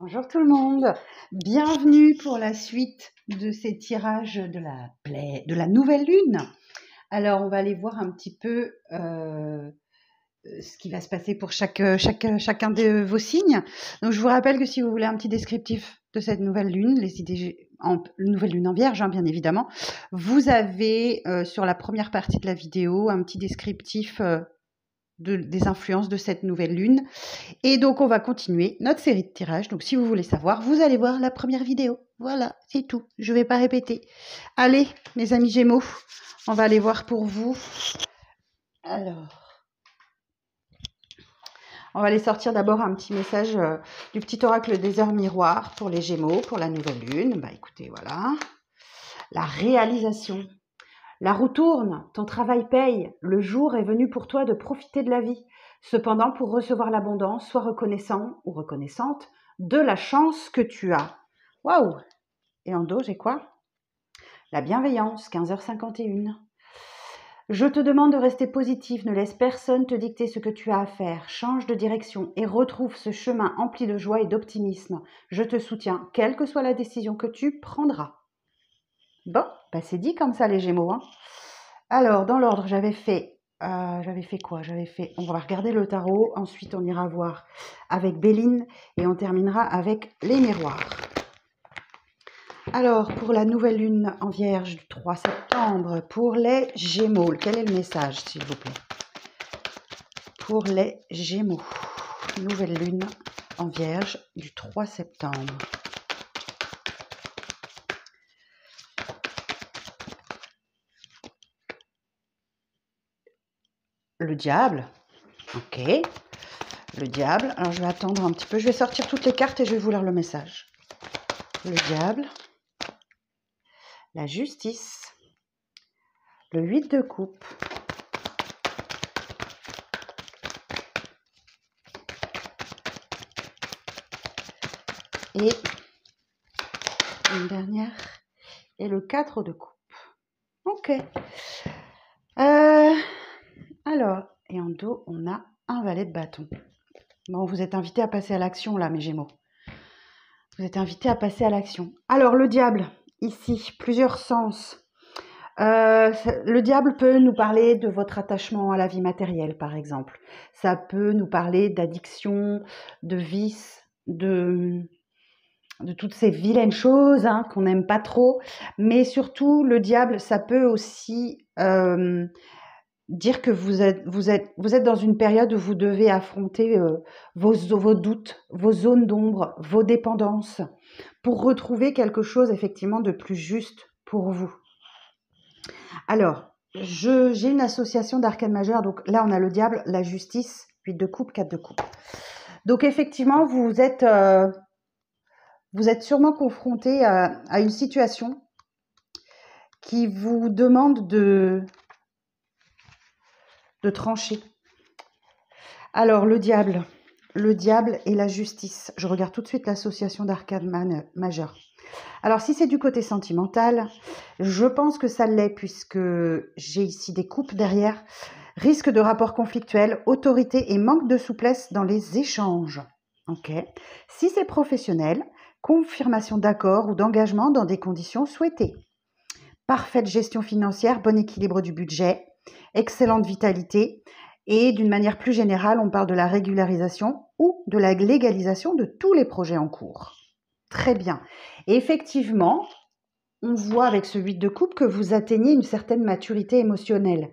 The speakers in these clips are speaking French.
Bonjour tout le monde, bienvenue pour la suite de ces tirages de la nouvelle lune. Alors on va aller voir un petit peu ce qui va se passer pour chacun de vos signes. Donc je vous rappelle que si vous voulez un petit descriptif de cette nouvelle lune, les idées nouvelle lune en vierge bien évidemment, vous avez sur la première partie de la vidéo un petit descriptif des influences de cette nouvelle lune. Et donc, on va continuer notre série de tirages. Donc, si vous voulez savoir, vous allez voir la première vidéo. Voilà, c'est tout. Je ne vais pas répéter. Allez, mes amis Gémeaux, on va aller voir pour vous. Alors, on va aller sortir d'abord un petit message du petit oracle des heures miroirs pour les Gémeaux, pour la nouvelle lune. Bah, écoutez, voilà. La réalisation. La roue tourne, ton travail paye, le jour est venu pour toi de profiter de la vie. Cependant, pour recevoir l'abondance, sois reconnaissant ou reconnaissante de la chance que tu as. Waouh! Et en dos, j'ai quoi? La bienveillance, 15h51. Je te demande de rester positif, ne laisse personne te dicter ce que tu as à faire. Change de direction et retrouve ce chemin empli de joie et d'optimisme. Je te soutiens, quelle que soit la décision que tu prendras. Bon, bah c'est dit comme ça les Gémeaux. Hein. Alors, dans l'ordre, j'avais fait quoi? On va regarder le tarot, ensuite on ira voir avec Béline et on terminera avec les miroirs. Alors, pour la nouvelle lune en vierge du 3 septembre, pour les Gémeaux, quel est le message s'il vous plaît? Pour les Gémeaux, nouvelle lune en vierge du 3 septembre. Le diable, ok. Le diable, alors je vais attendre un petit peu, je vais sortir toutes les cartes et je vais vous lire le message. Le diable, la justice, le 8 de coupe, et une dernière, et le 4 de coupe. Ok. Alors, et en dos, on a un valet de bâton. Bon, vous êtes invités à passer à l'action là, mes Gémeaux. Vous êtes invités à passer à l'action. Alors, le diable, ici, plusieurs sens. Le diable peut nous parler de votre attachement à la vie matérielle, par exemple. Ça peut nous parler d'addiction, de vice, de toutes ces vilaines choses qu'on n'aime pas trop. Mais surtout, le diable, ça peut aussi dire que vous êtes dans une période où vous devez affronter vos doutes, vos zones d'ombre, vos dépendances, pour retrouver quelque chose effectivement de plus juste pour vous. Alors, j'ai une association d'arcades majeures, donc là on a le diable, la justice, 8 de coupe, 4 de coupe. Donc effectivement, vous êtes sûrement confronté à une situation qui vous demande de trancher. Alors, le diable et la justice. Je regarde tout de suite l'association d'arcades majeures. Alors, si c'est du côté sentimental, je pense que ça l'est puisque j'ai ici des coupes derrière. Risque de rapport conflictuel, autorité et manque de souplesse dans les échanges. Ok. Si c'est professionnel, confirmation d'accord ou d'engagement dans des conditions souhaitées. Parfaite gestion financière, bon équilibre du budget, excellente vitalité. Et d'une manière plus générale, on parle de la régularisation ou de la légalisation de tous les projets en cours. Très bien. Et effectivement, on voit avec ce 8 de coupe que vous atteignez une certaine maturité émotionnelle.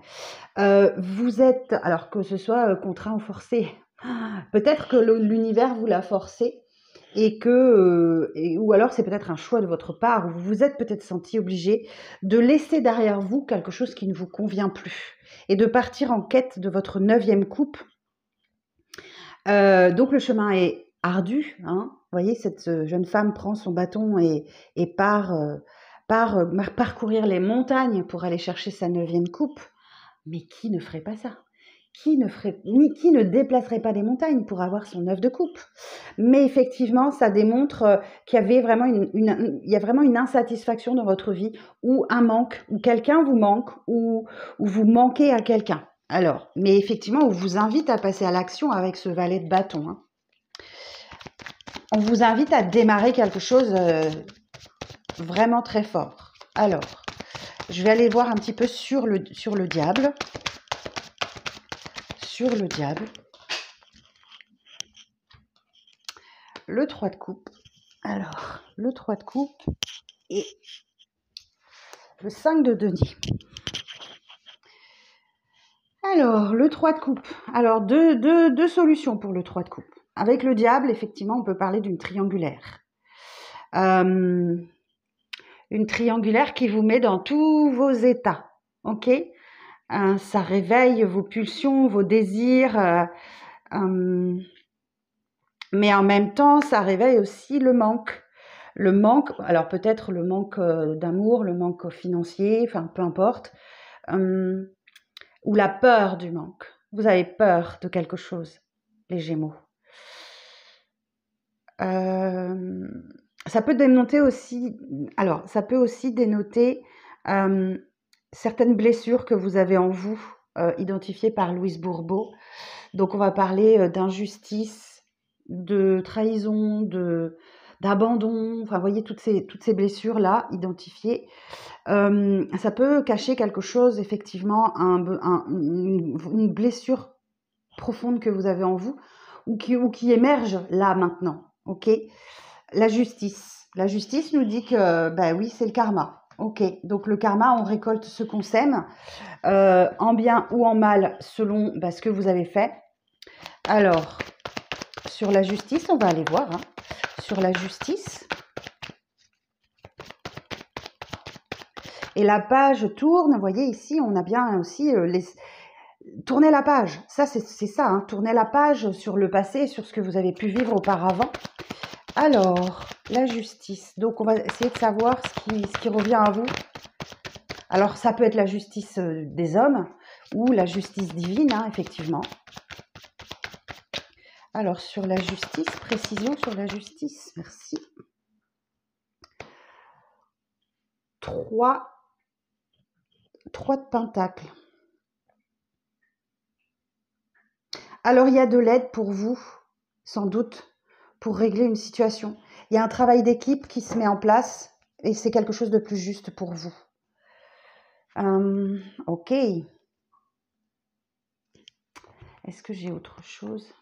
Vous êtes, alors que ce soit contraint ou forcé, peut-être que l'univers vous l'a forcé et ou alors c'est peut-être un choix de votre part, où vous vous êtes peut-être senti obligé de laisser derrière vous quelque chose qui ne vous convient plus et de partir en quête de votre 9e coupe. Donc le chemin est ardu. Vous voyez, cette jeune femme prend son bâton et part parcourir les montagnes pour aller chercher sa 9e coupe. Mais qui ne ferait pas ça? Qui ne déplacerait pas des montagnes pour avoir son 9 de coupe? Mais effectivement, ça démontre qu'il y avait vraiment il y a vraiment une insatisfaction dans votre vie, ou un manque, ou quelqu'un vous manque, ou vous manquez à quelqu'un. Alors, mais effectivement, on vous invite à passer à l'action avec ce valet de bâton. on vous invite à démarrer quelque chose vraiment très fort. Alors, je vais aller voir un petit peu sur le diable. Sur le diable. Le 3 de coupe. Alors, le 3 de coupe et le 5 de denier. Alors, le 3 de coupe. Alors, deux solutions pour le 3 de coupe. Avec le diable, effectivement, on peut parler d'une triangulaire. Une triangulaire qui vous met dans tous vos états. Ok, ça réveille vos pulsions, vos désirs. Mais en même temps, ça réveille aussi le manque. Le manque, alors peut-être le manque d'amour, le manque financier, enfin peu importe. Ou la peur du manque. Vous avez peur de quelque chose, les Gémeaux. Ça peut dénoter aussi, alors ça peut aussi dénoter certaines blessures que vous avez en vous, identifiées par Louise Bourbeau. Donc on va parler d'injustice, de trahison, d'abandon, enfin vous voyez toutes ces blessures-là identifiées. Ça peut cacher quelque chose, effectivement, une blessure profonde que vous avez en vous ou qui émerge là maintenant. Ok, la justice nous dit que bah oui, c'est le karma. Ok, donc le karma, on récolte ce qu'on sème, en bien ou en mal selon ce que vous avez fait. Alors sur la justice, on va aller voir sur la justice. Et la page tourne, vous voyez ici, on a bien aussi tourner la page. Ça, c'est ça, tourner la page sur le passé, sur ce que vous avez pu vivre auparavant. Alors, la justice. Donc, on va essayer de savoir ce qui revient à vous. Alors, ça peut être la justice des hommes ou la justice divine, effectivement. Alors, sur la justice, précision sur la justice. Merci. 3 de pentacles. Alors, il y a de l'aide pour vous, sans doute, pour régler une situation. Il y a un travail d'équipe qui se met en place et c'est quelque chose de plus juste pour vous. Ok. Est-ce que j'ai autre chose?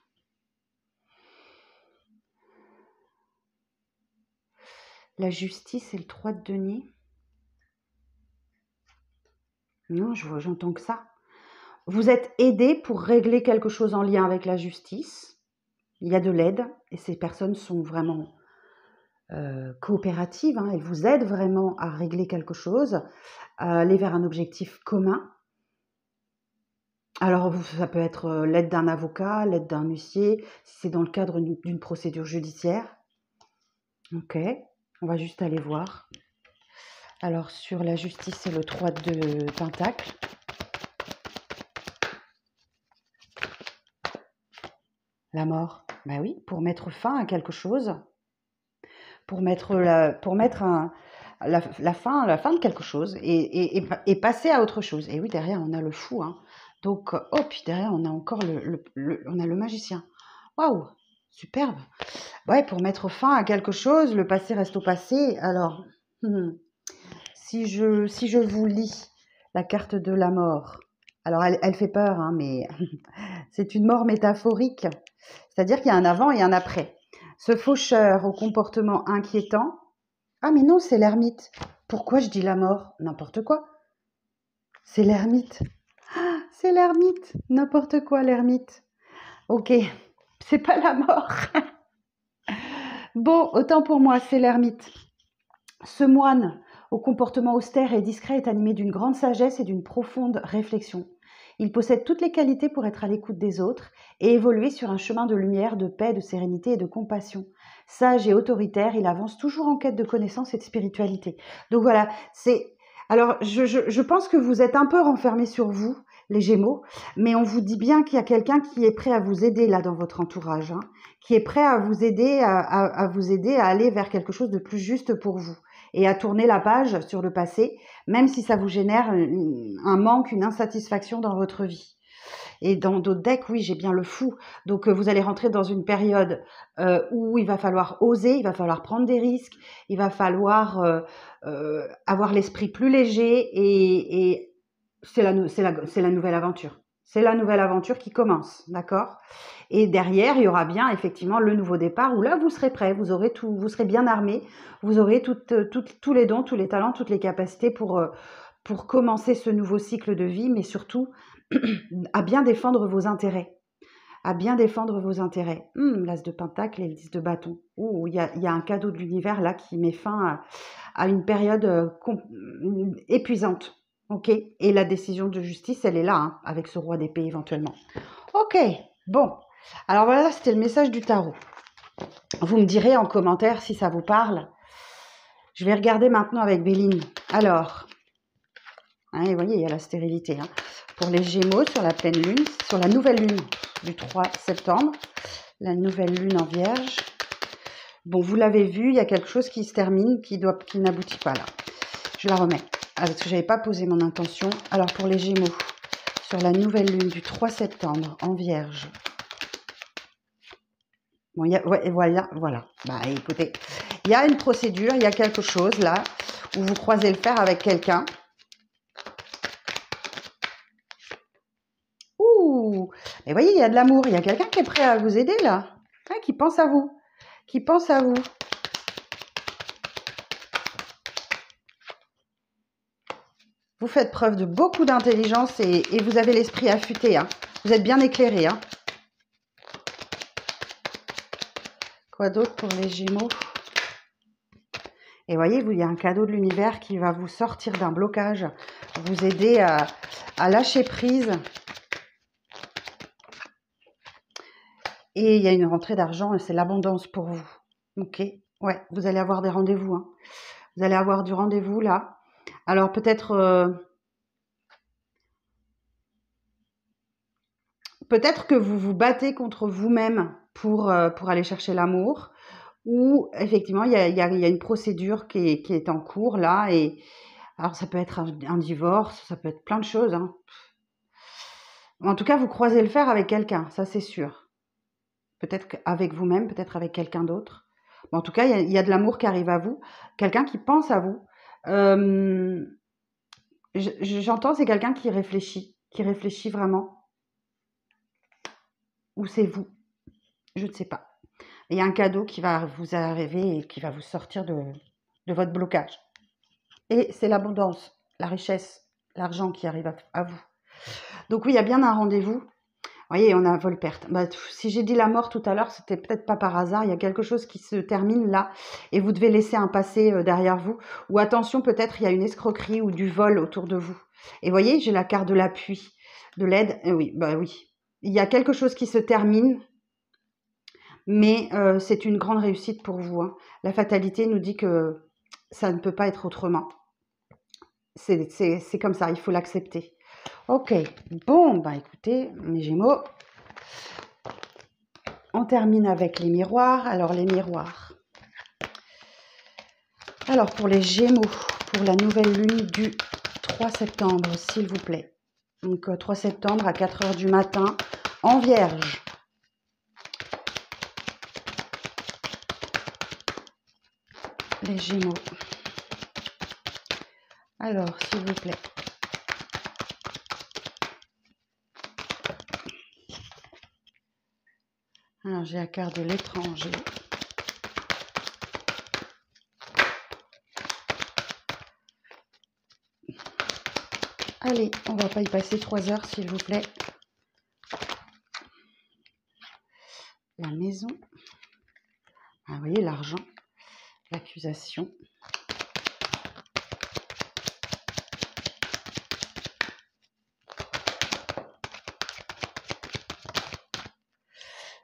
La justice et le 3 de denier. Non, j'entends que ça. Vous êtes aidé pour régler quelque chose en lien avec la justice. Il y a de l'aide et ces personnes sont vraiment coopératives. Elles vous aident vraiment à régler quelque chose, à aller vers un objectif commun. Alors, ça peut être l'aide d'un avocat, l'aide d'un huissier, si c'est dans le cadre d'une procédure judiciaire. Ok, on va juste aller voir. Alors, sur la justice, c'est le 3 de Pentacle. La mort, ben oui, pour mettre fin à quelque chose, pour mettre la fin de quelque chose et passer à autre chose. Et oui, derrière, on a le fou. Donc, puis derrière, on a encore on a le magicien. Waouh, superbe. Ouais, pour mettre fin à quelque chose, le passé reste au passé. Alors, si je vous lis la carte de la mort, alors elle fait peur, mais c'est une mort métaphorique. C'est-à-dire qu'il y a un avant et un après. Ce faucheur au comportement inquiétant. Ah mais non, c'est l'ermite. Pourquoi je dis la mort? N'importe quoi. C'est l'ermite. Ah, c'est l'ermite. N'importe quoi, l'ermite. Ok, c'est pas la mort. Bon, autant pour moi, c'est l'ermite. Ce moine au comportement austère et discret est animé d'une grande sagesse et d'une profonde réflexion. Il possède toutes les qualités pour être à l'écoute des autres et évoluer sur un chemin de lumière, de paix, de sérénité et de compassion. Sage et autoritaire, il avance toujours en quête de connaissance et de spiritualité. Donc voilà, alors je pense que vous êtes un peu renfermés sur vous, les Gémeaux, mais on vous dit bien qu'il y a quelqu'un qui est prêt à vous aider là dans votre entourage, qui est prêt à vous aider à vous aider à aller vers quelque chose de plus juste pour vous et à tourner la page sur le passé, même si ça vous génère un manque, une insatisfaction dans votre vie. Et dans d'autres decks, oui, j'ai bien le fou. Donc, vous allez rentrer dans une période où il va falloir oser, il va falloir prendre des risques, il va falloir avoir l'esprit plus léger et c'est la nouvelle aventure. C'est la nouvelle aventure qui commence, d'accord? Et derrière, il y aura bien effectivement le nouveau départ où là, vous serez prêt, vous aurez tout, vous serez bien armé, vous aurez tous les dons, tous les talents, toutes les capacités pour commencer ce nouveau cycle de vie, mais surtout à bien défendre vos intérêts. À bien défendre vos intérêts. L'as de pentacle et le 10 de bâton. Il y a un cadeau de l'univers là qui met fin à une période épuisante. Ok. Et la décision de justice, elle est là, hein, avec ce roi d'épée éventuellement. Ok. Bon. Alors voilà, c'était le message du tarot. Vous me direz en commentaire si ça vous parle. Je vais regarder maintenant avec Béline. Alors, hein, vous voyez, il y a la stérilité. Hein. Pour les Gémeaux, sur la pleine lune, sur la nouvelle lune du 3 septembre, la nouvelle lune en Vierge. Bon, vous l'avez vu, il y a quelque chose qui se termine, qui n'aboutit pas là. Je la remets, parce que je n'avais pas posé mon intention. Alors, pour les Gémeaux, sur la nouvelle lune du 3 septembre en Vierge. Bon, voilà. Bah, écoutez, il y a une procédure, il y a quelque chose là, où vous croisez le fer avec quelqu'un. Ouh, mais voyez, il y a de l'amour, il y a quelqu'un qui est prêt à vous aider là, hein, qui pense à vous, qui pense à vous. Vous faites preuve de beaucoup d'intelligence et vous avez l'esprit affûté, hein. Vous êtes bien éclairé, hein. Quoi d'autre pour les Gémeaux? Et voyez, il y a un cadeau de l'univers qui va vous sortir d'un blocage, vous aider à lâcher prise. Et il y a une rentrée d'argent et c'est l'abondance pour vous. Ok, ouais, vous allez avoir des rendez-vous, hein. Vous allez avoir du rendez-vous là. Alors peut-être que vous vous battez contre vous-même pour aller chercher l'amour. Ou effectivement, il y a une procédure qui est en cours là. Et alors ça peut être un divorce, ça peut être plein de choses, hein. En tout cas, vous croisez le fer avec quelqu'un, ça c'est sûr. Peut-être avec vous-même, peut-être avec quelqu'un d'autre. En tout cas, il y a de l'amour qui arrive à vous. Quelqu'un qui pense à vous. J'entends, c'est quelqu'un qui réfléchit vraiment. Ou c'est vous, je ne sais pas. Il y a un cadeau qui va vous arriver et qui va vous sortir de votre blocage. Et c'est l'abondance, la richesse, l'argent qui arrive à vous. Donc oui, il y a bien un rendez-vous. Vous voyez, on a vol-perte. Bah, si j'ai dit la mort tout à l'heure, c'était peut-être pas par hasard. Il y a quelque chose qui se termine là et vous devez laisser un passé derrière vous. Ou attention, peut-être il y a une escroquerie ou du vol autour de vous. Et vous voyez, j'ai la carte de l'appui, de l'aide. Oui, bah oui. Il y a quelque chose qui se termine, mais c'est une grande réussite pour vous, hein. La fatalité nous dit que ça ne peut pas être autrement. C'est comme ça, il faut l'accepter. Ok, bon, bah écoutez, mes Gémeaux, on termine avec les miroirs. Alors, les miroirs. Alors, pour les Gémeaux, pour la nouvelle lune du 3 septembre, s'il vous plaît. Donc, 3 septembre à 4 h du matin, en Vierge. Les Gémeaux. Alors, s'il vous plaît. Alors, j'ai la carte de l'étranger. Allez, on va pas y passer 3 heures, s'il vous plaît. La maison. Ah, vous voyez, l'argent. L'accusation.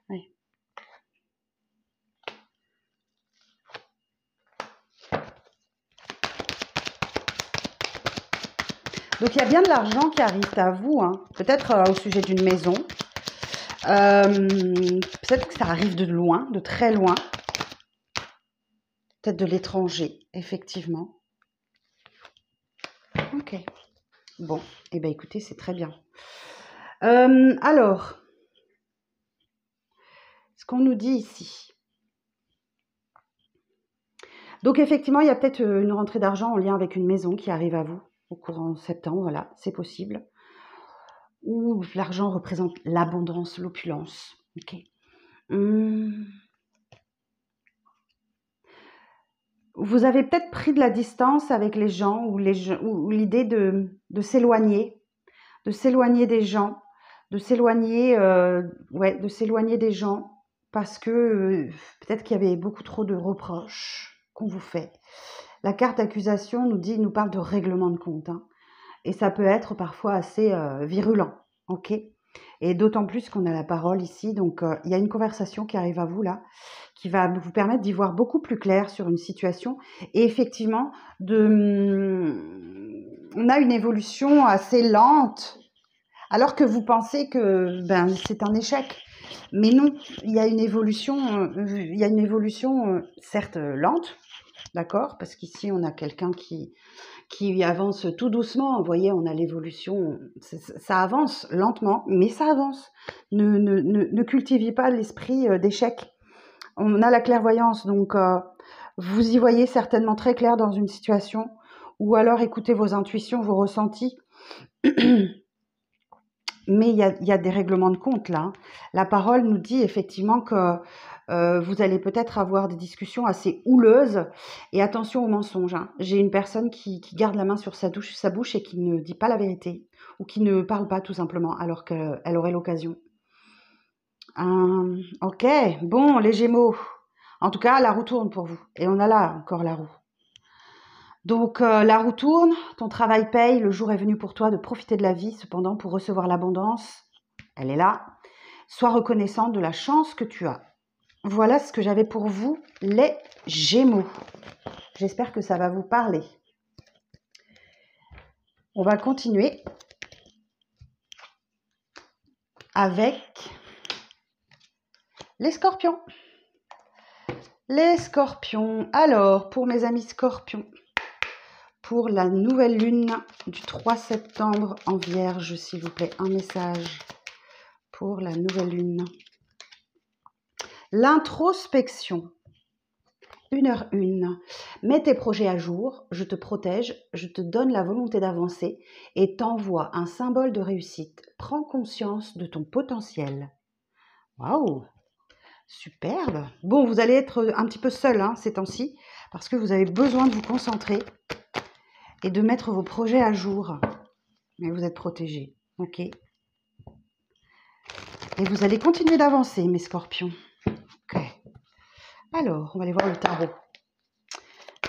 Oui. Donc, il y a bien de l'argent qui arrive à vous, hein. Peut-être au sujet d'une maison. Peut-être que ça arrive de loin, de très loin. Peut-être de l'étranger, effectivement. Ok. Bon, eh bien écoutez, c'est très bien. Alors, ce qu'on nous dit ici. Donc, effectivement, il y a peut-être une rentrée d'argent en lien avec une maison qui arrive à vous au courant septembre. Voilà, c'est possible. Ou l'argent représente l'abondance, l'opulence. Ok. Vous avez peut-être pris de la distance avec les gens ou l'idée de s'éloigner des gens, de s'éloigner des gens parce que peut-être qu'il y avait beaucoup trop de reproches qu'on vous fait. La carte accusation nous parle de règlement de compte, hein, et ça peut être parfois assez virulent, ok. Et d'autant plus qu'on a la parole ici, donc il y a une conversation qui arrive à vous là, qui va vous permettre d'y voir beaucoup plus clair sur une situation. Et effectivement, on a une évolution assez lente, alors que vous pensez que c'est un échec. Mais non, il y a une évolution, certes lente, d'accord, parce qu'ici on a quelqu'un qui avance tout doucement. Vous voyez, on a l'évolution, ça avance lentement, mais ça avance. Ne cultivez pas l'esprit d'échec. On a la clairvoyance, donc vous y voyez certainement très clair dans une situation, ou alors écoutez vos intuitions, vos ressentis. Mais il y a des règlements de compte là. La parole nous dit effectivement que vous allez peut-être avoir des discussions assez houleuses. Et attention aux mensonges, hein. J'ai une personne qui garde la main sur sa bouche et qui ne dit pas la vérité, ou qui ne parle pas tout simplement, alors qu'elle aurait l'occasion. Ok, bon, les Gémeaux. En tout cas, la roue tourne pour vous. Et on a là encore la roue. Donc, la roue tourne, ton travail paye, le jour est venu pour toi de profiter de la vie. Cependant, pour recevoir l'abondance, elle est là. Sois reconnaissante de la chance que tu as. Voilà ce que j'avais pour vous, les Gémeaux. J'espère que ça va vous parler. On va continuer avec les Scorpions. Les Scorpions. Alors, pour mes amis Scorpions, pour la nouvelle lune du 3 septembre en Vierge, s'il vous plaît, un message pour la nouvelle lune. L'introspection. 1h01. Mets tes projets à jour, je te protège, je te donne la volonté d'avancer et t'envoie un symbole de réussite. Prends conscience de ton potentiel. Waouh! Superbe! Bon, vous allez être un petit peu seul hein, ces temps-ci parce que vous avez besoin de vous concentrer et de mettre vos projets à jour. Mais vous êtes protégés, ok? Et vous allez continuer d'avancer, mes Scorpions. Ok. Alors, on va aller voir le tarot.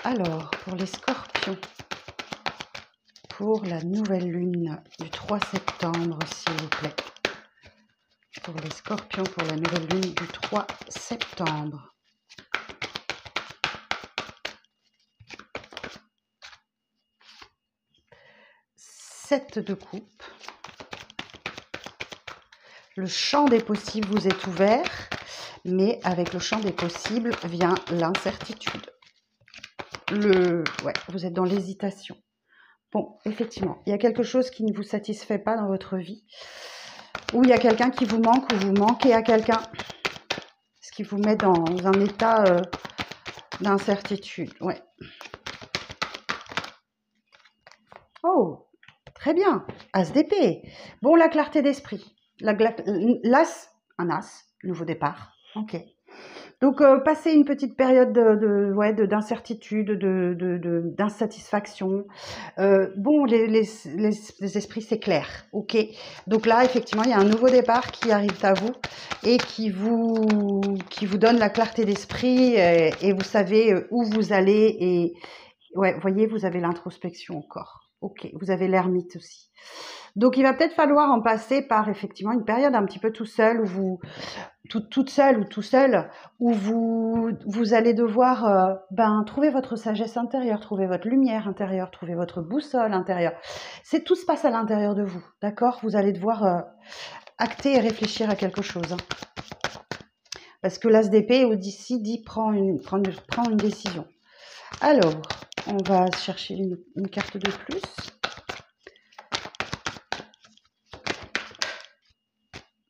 Alors, pour les Scorpions, pour la nouvelle lune du 3 septembre, s'il vous plaît. Pour les Scorpions, pour la nouvelle lune du 3 septembre. Sept de coupe. Le champ des possibles vous est ouvert, mais avec le champ des possibles vient l'incertitude. Vous êtes dans l'hésitation. Bon, effectivement, il y a quelque chose qui ne vous satisfait pas dans votre vie, ou il y a quelqu'un qui vous manque, ou vous manquez à quelqu'un, ce qui vous met dans un état d'incertitude. Ouais. Oh, très bien. As d'épée. Bon, la clarté d'esprit. L'as, un as, nouveau départ. Ok. Donc, passer une petite période d'incertitude, d'insatisfaction. Bon, les esprits, c'est clair. Ok. Donc là, effectivement, il y a un nouveau départ qui arrive à vous et qui vous donne la clarté d'esprit et vous savez où vous allez. Et ouais, vous voyez, vous avez l'introspection encore. Ok. Vous avez l'ermite aussi. Donc, il va peut-être falloir en passer par effectivement une période un petit peu tout seul où vous toute seule ou tout seul, où vous allez devoir trouver votre sagesse intérieure, trouver votre lumière intérieure, trouver votre boussole intérieure. Tout se passe à l'intérieur de vous, d'accord? Vous allez devoir acter et réfléchir à quelque chose. Hein. Parce que l'as d'épée d'ici dit prend une décision. Alors, on va chercher une carte de plus.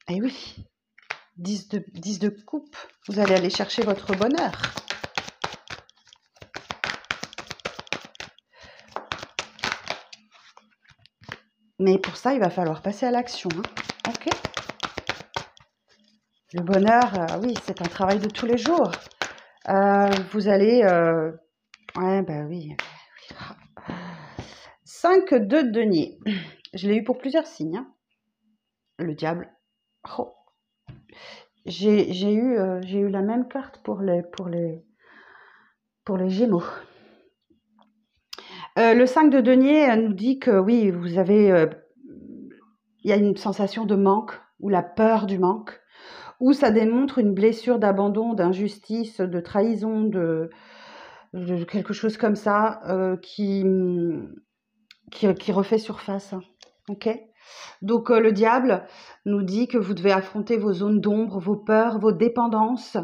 Eh oui, 10 de coupe. Vous allez aller chercher votre bonheur. Mais pour ça, il va falloir passer à l'action. Hein. Ok. Le bonheur, oui, c'est un travail de tous les jours. Vous allez... Ouais, bah oui. 5 de denier. Je l'ai eu pour plusieurs signes. Hein. Le diable. Oh. J'ai eu la même carte pour les Gémeaux. Le 5 de denier nous dit que oui, vous avez... il y a une sensation de manque ou la peur du manque, ou ça démontre une blessure d'abandon, d'injustice, de trahison, de quelque chose comme ça qui refait surface. Hein. Ok. Donc le diable nous dit que vous devez affronter vos zones d'ombre, vos peurs, vos dépendances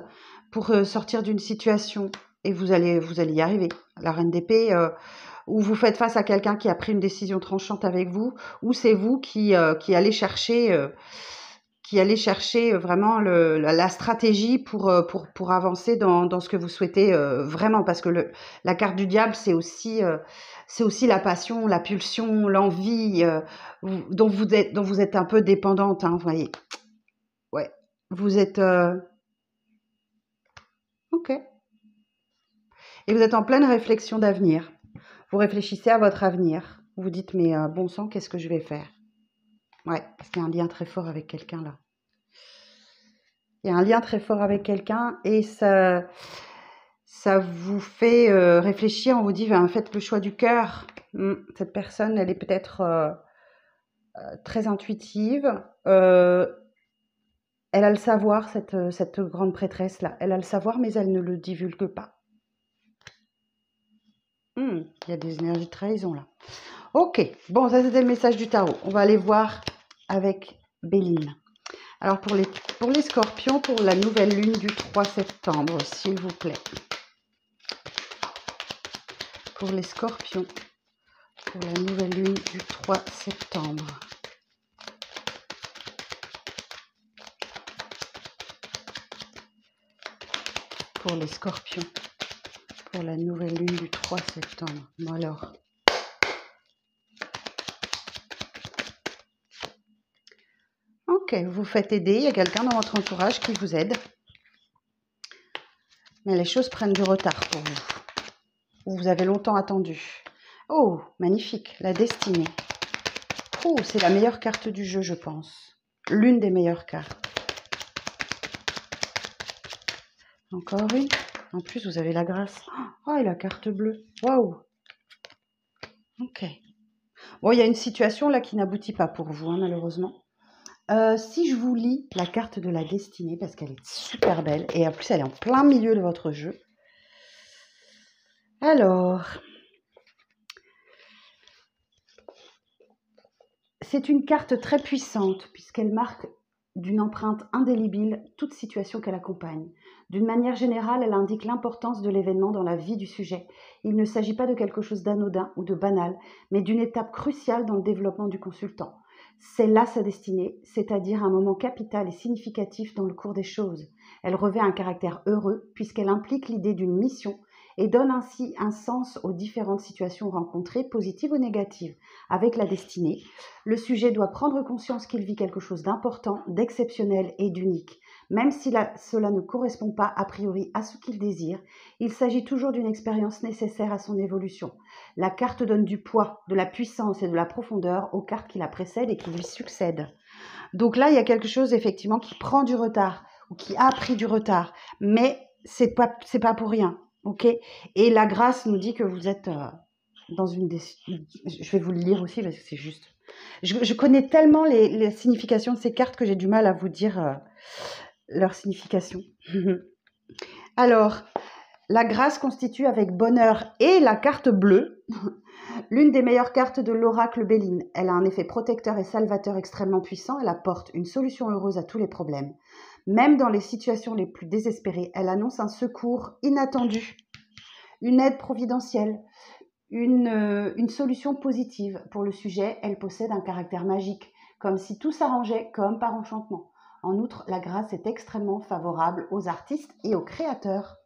pour sortir d'une situation et vous allez y arriver. La reine d'épée, ou vous faites face à quelqu'un qui a pris une décision tranchante avec vous, ou c'est vous qui allez chercher vraiment la stratégie pour avancer dans ce que vous souhaitez vraiment. Parce que la carte du diable, c'est aussi la passion, la pulsion, l'envie dont vous êtes un peu dépendante, hein, vous voyez. Ouais, vous êtes... Ok. Et vous êtes en pleine réflexion d'avenir. Vous réfléchissez à votre avenir. Vous dites, mais bon sang, qu'est-ce que je vais faire? Ouais, parce qu'il y a un lien très fort avec quelqu'un là. Il y a un lien très fort avec quelqu'un et ça vous fait réfléchir. On vous dit, ben, faites le choix du cœur. Cette personne, elle est peut-être très intuitive. Elle a le savoir, cette grande prêtresse-là. Elle a le savoir, mais elle ne le divulgue pas. Il y a des énergies de trahison là. Ok, bon, ça c'était le message du tarot. On va aller voir avec Béline. Alors pour les scorpions, pour la nouvelle lune du 3 septembre, s'il vous plaît. Pour les scorpions, pour la nouvelle lune du 3 septembre. Pour les scorpions, pour la nouvelle lune du 3 septembre. Bon alors. Ok, vous faites aider, il y a quelqu'un dans votre entourage qui vous aide. Mais les choses prennent du retard pour vous. Vous avez longtemps attendu. Oh, magnifique, la destinée. Oh, c'est la meilleure carte du jeu, je pense. L'une des meilleures cartes. Encore une. En plus, vous avez la grâce. Oh, et la carte bleue. Waouh. Ok. Bon, il y a une situation là qui n'aboutit pas pour vous, hein, malheureusement. Si je vous lis la carte de la destinée, parce qu'elle est super belle, et en plus, elle est en plein milieu de votre jeu. Alors, c'est une carte très puissante, puisqu'elle marque d'une empreinte indélébile toute situation qu'elle accompagne. D'une manière générale, elle indique l'importance de l'événement dans la vie du sujet. Il ne s'agit pas de quelque chose d'anodin ou de banal, mais d'une étape cruciale dans le développement du consultant. C'est là sa destinée, c'est-à-dire un moment capital et significatif dans le cours des choses. Elle revêt un caractère heureux puisqu'elle implique l'idée d'une mission et donne ainsi un sens aux différentes situations rencontrées, positives ou négatives. Avec la destinée, le sujet doit prendre conscience qu'il vit quelque chose d'important, d'exceptionnel et d'unique. Même si cela ne correspond pas a priori à ce qu'il désire, il s'agit toujours d'une expérience nécessaire à son évolution. La carte donne du poids, de la puissance et de la profondeur aux cartes qui la précèdent et qui lui succèdent. Donc là, il y a quelque chose effectivement qui prend du retard ou qui a pris du retard, mais c'est pas pour rien, ok? Et la grâce nous dit que vous êtes dans une je vais vous le lire aussi parce que c'est juste. Je connais tellement les significations de ces cartes que j'ai du mal à vous dire leur signification. Alors, la grâce constitue avec bonheur et la carte bleue l'une des meilleures cartes de l'oracle Béline. Elle a un effet protecteur et salvateur extrêmement puissant. Elle apporte une solution heureuse à tous les problèmes. Même dans les situations les plus désespérées, elle annonce un secours inattendu, une aide providentielle, une solution positive. Pour le sujet, elle possède un caractère magique, comme si tout s'arrangeait comme par enchantement. En outre, la grâce est extrêmement favorable aux artistes et aux créateurs.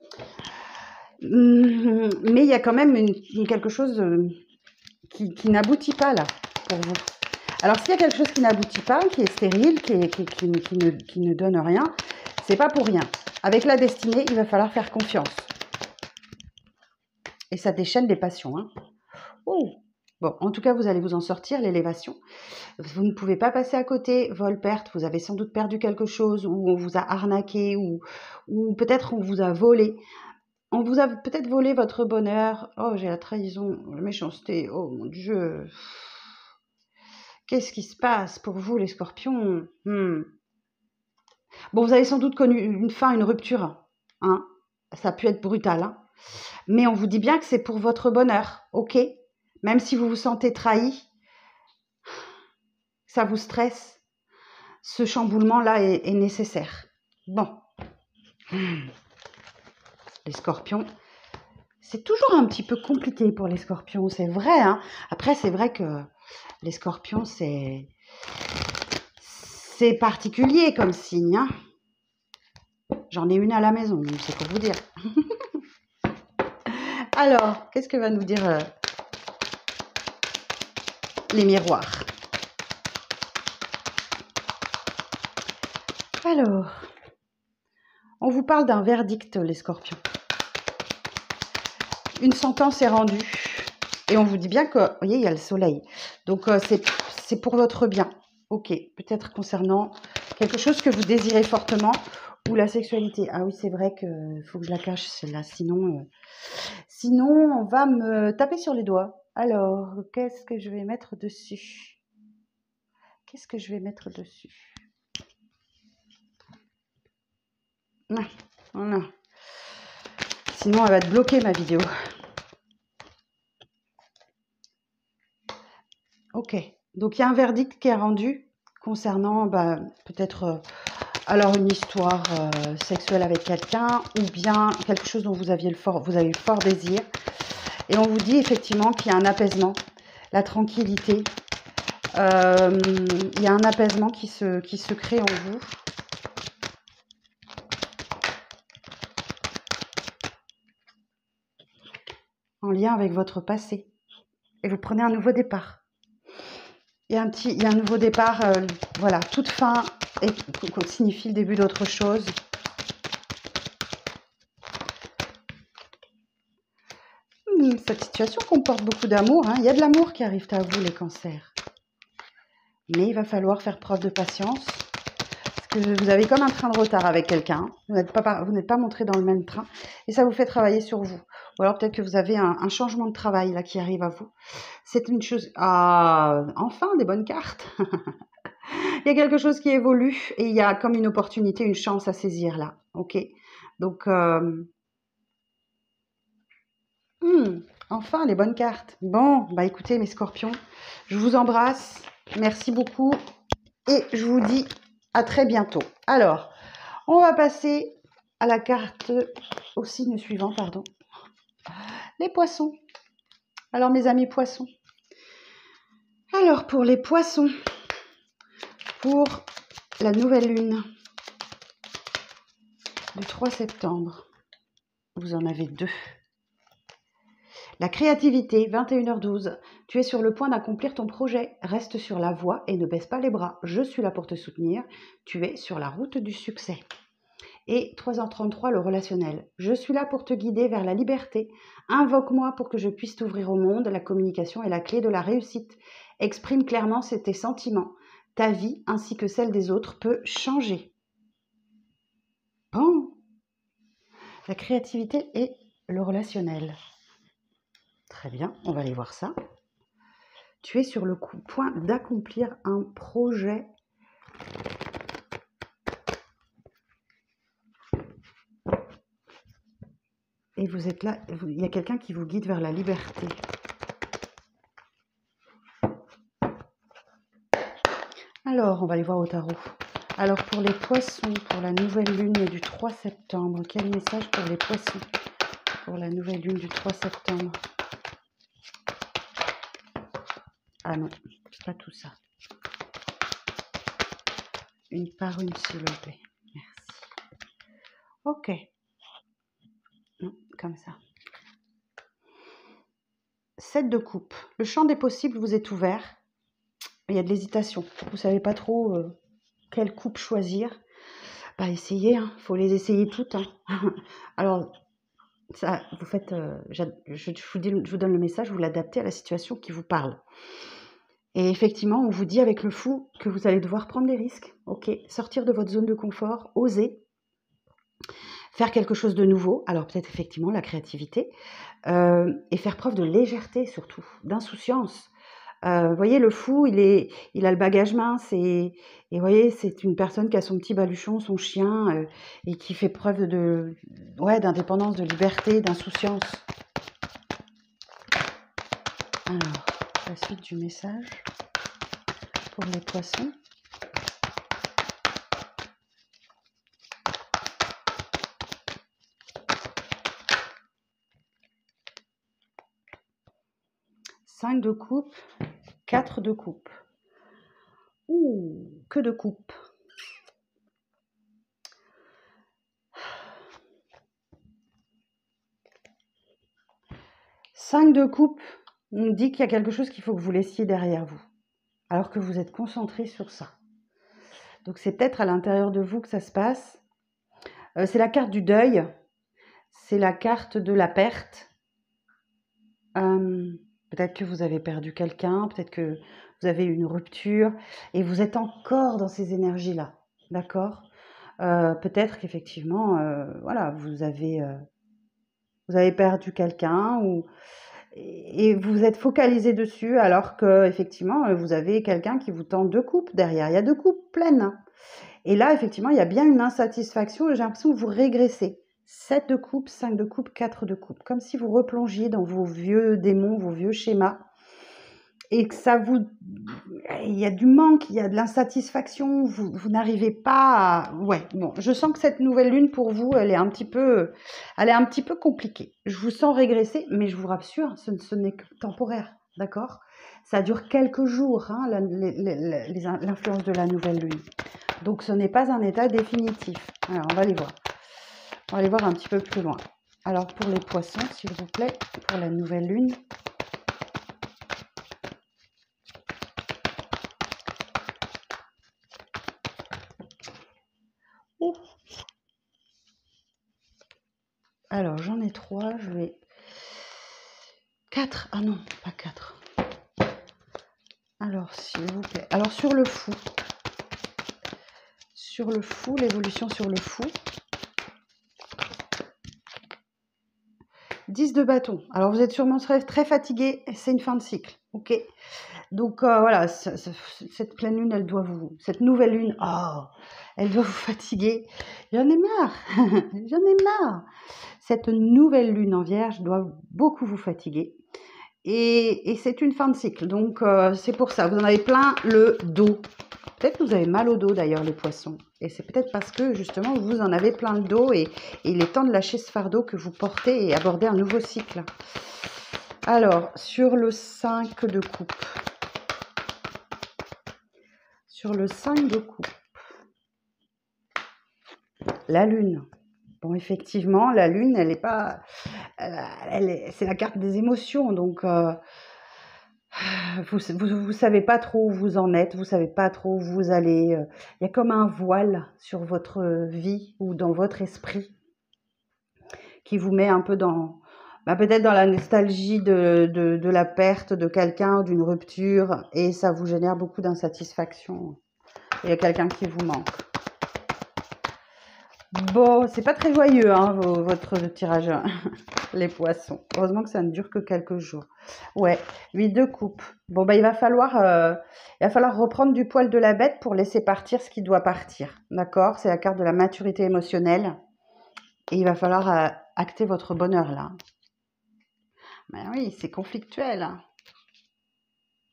Mais il y a quand même quelque chose qui n'aboutit pas là pour vous. Alors s'il y a quelque chose qui n'aboutit pas, qui est stérile, qui ne donne rien, c'est pas pour rien. Avec la destinée, il va falloir faire confiance. Et ça déchaîne les passions. Hein. Oh. Bon, en tout cas, vous allez vous en sortir, l'élévation. Vous ne pouvez pas passer à côté, vol-perte. Vous avez sans doute perdu quelque chose, ou on vous a arnaqué, ou peut-être on vous a volé. On vous a peut-être volé votre bonheur. Oh, j'ai la trahison, la méchanceté. Oh mon Dieu. Qu'est-ce qui se passe pour vous, les scorpions? Bon, vous avez sans doute connu une fin, une rupture. Hein. Ça a pu être brutal. Hein. Mais on vous dit bien que c'est pour votre bonheur, ok? Même si vous vous sentez trahi, ça vous stresse, ce chamboulement-là est nécessaire. Bon. Les scorpions, c'est toujours un petit peu compliqué pour les scorpions, c'est vrai. Hein. Après, c'est vrai que les scorpions, c'est particulier comme signe. Hein. J'en ai une à la maison, c'est pour vous dire. Alors, qu'est-ce que va nous dire les miroirs? Alors, on vous parle d'un verdict, les scorpions. Une sentence est rendue. Et on vous dit bien que, vous voyez, il y a le soleil. Donc, c'est pour votre bien. Ok, peut-être concernant quelque chose que vous désirez fortement ou la sexualité. Ah oui, c'est vrai qu'il faut que je la cache, celle-là. Sinon, on va me taper sur les doigts. Alors, qu'est-ce que je vais mettre dessus? Qu'est-ce que je vais mettre dessus? Voilà. Sinon, elle va te bloquer, ma vidéo. Ok. Donc, il y a un verdict qui est rendu concernant peut-être alors une histoire sexuelle avec quelqu'un ou bien quelque chose dont vous avez le fort désir. Et on vous dit effectivement qu'il y a un apaisement, la tranquillité. Il y a un apaisement qui se crée en vous. En lien avec votre passé. Et vous prenez un nouveau départ. Il y a un nouveau départ, voilà, toute fin et signifie le début d'autre chose. Cette situation comporte beaucoup d'amour. Hein. Il y a de l'amour qui arrive à vous, les cancers. Mais il va falloir faire preuve de patience. Parce que vous avez comme un train de retard avec quelqu'un. Vous n'êtes pas montré dans le même train. Et ça vous fait travailler sur vous. Ou alors peut-être que vous avez un changement de travail là qui arrive à vous. C'est une chose... Ah, enfin, des bonnes cartes. Il y a quelque chose qui évolue et il y a comme une opportunité, une chance à saisir là. Ok. Donc, enfin, les bonnes cartes. Bon, bah écoutez mes scorpions, je vous embrasse. Merci beaucoup et je vous dis à très bientôt. Alors, on va passer à la carte, au signe suivant, pardon. Les poissons. Alors, mes amis poissons. Alors, pour les poissons, pour la nouvelle lune du 3 septembre, vous en avez deux. La créativité, 21h12. Tu es sur le point d'accomplir ton projet. Reste sur la voie et ne baisse pas les bras. Je suis là pour te soutenir. Tu es sur la route du succès. Et 3h33, le relationnel. Je suis là pour te guider vers la liberté. Invoque-moi pour que je puisse t'ouvrir au monde. La communication est la clé de la réussite. Exprime clairement tes sentiments. Ta vie, ainsi que celle des autres, peut changer. Bon. La créativité et le relationnel. Très bien, on va aller voir ça. Tu es sur le point d'accomplir un projet. Et vous êtes là, il y a quelqu'un qui vous guide vers la liberté. Alors, on va aller voir au tarot. Alors, pour les poissons, pour la nouvelle lune du 3 septembre, quel message pour les poissons pour la nouvelle lune du 3 septembre? Ah non, c'est pas tout ça. Une par une, s'il vous plaît. Merci. Ok. Comme ça. 7 de coupe. Le champ des possibles vous est ouvert. Il y a de l'hésitation. Vous ne savez pas trop quelle coupe choisir. Bah, essayez. Il faut les essayer toutes. Hein. Alors, ça, vous faites... je vous donne le message, vous l'adaptez à la situation qui vous parle. Et effectivement, on vous dit avec le fou que vous allez devoir prendre des risques. Ok, sortir de votre zone de confort, oser. Faire quelque chose de nouveau, alors peut-être effectivement la créativité, et faire preuve de légèreté surtout, d'insouciance. Vous voyez, le fou, il a le bagage mince et vous voyez, c'est une personne qui a son petit baluchon, son chien, et qui fait preuve d'indépendance, de liberté, d'insouciance. Alors, la suite du message pour les poissons. Cinq de coupe, 4 de coupe. Ouh, que de coupe. Cinq de coupe, on dit qu'il y a quelque chose qu'il faut que vous laissiez derrière vous, alors que vous êtes concentré sur ça. Donc c'est peut-être à l'intérieur de vous que ça se passe. C'est la carte du deuil, c'est la carte de la perte. Peut-être que vous avez perdu quelqu'un, peut-être que vous avez eu une rupture, et vous êtes encore dans ces énergies-là, d'accord ? Peut-être qu'effectivement, voilà, vous avez perdu quelqu'un et vous êtes focalisé dessus alors que effectivement vous avez quelqu'un qui vous tend 2 coupes derrière. Il y a 2 coupes pleines. Et là, effectivement, il y a bien une insatisfaction et j'ai l'impression que vous régressez. 7 de coupe, 5 de coupe, 4 de coupe. Comme si vous replongiez dans vos vieux démons, vos vieux schémas. Et que ça vous... Il y a du manque, il y a de l'insatisfaction, vous n'arrivez pas à... Ouais, bon, je sens que cette nouvelle lune, pour vous, elle est un petit peu compliquée. Je vous sens régresser, mais je vous rassure, ce n'est que temporaire, d'accord ? Ça dure quelques jours, hein, l'influence de la nouvelle lune. Donc, ce n'est pas un état définitif. Alors, on va aller voir. On va aller voir un petit peu plus loin. Alors, pour les poissons, s'il vous plaît, pour la nouvelle lune... Alors, j'en ai 3, je vais... 4, ah non, pas 4. Alors, s'il vous plaît. Alors, sur le fou, l'évolution sur le fou. 10 de bâton. Alors, vous êtes sûrement très fatigué, c'est une fin de cycle, ok ? Donc, voilà, cette pleine lune, elle doit vous... Cette nouvelle lune, elle doit vous fatiguer. J'en ai marre, j'en ai marre. Cette nouvelle lune en vierge doit beaucoup vous fatiguer. Et c'est une fin de cycle, donc c'est pour ça. Vous en avez plein le dos. Peut-être que vous avez mal au dos d'ailleurs, les poissons. Et c'est peut-être parce que justement, vous en avez plein le dos et il est temps de lâcher ce fardeau que vous portez et aborder un nouveau cycle. Alors, sur le 5 de coupe. Sur le 5 de coupe. La lune. Bon, effectivement, la lune, elle n'est pas... c'est la carte des émotions, donc... vous savez pas trop où vous en êtes, vous savez pas trop où vous allez. Il y a comme un voile sur votre vie ou dans votre esprit qui vous met un peu dans, peut-être dans la nostalgie de la perte de quelqu'un ou d'une rupture et ça vous génère beaucoup d'insatisfaction. Il y a quelqu'un qui vous manque. Bon, c'est pas très joyeux, hein, votre tirage, les poissons. Heureusement que ça ne dure que quelques jours. Ouais, 8 de coupe. Bon, il va falloir reprendre du poil de la bête pour laisser partir ce qui doit partir. D'accord ? C'est la carte de la maturité émotionnelle. Et il va falloir acter votre bonheur, là. Ben oui, c'est conflictuel. Hein.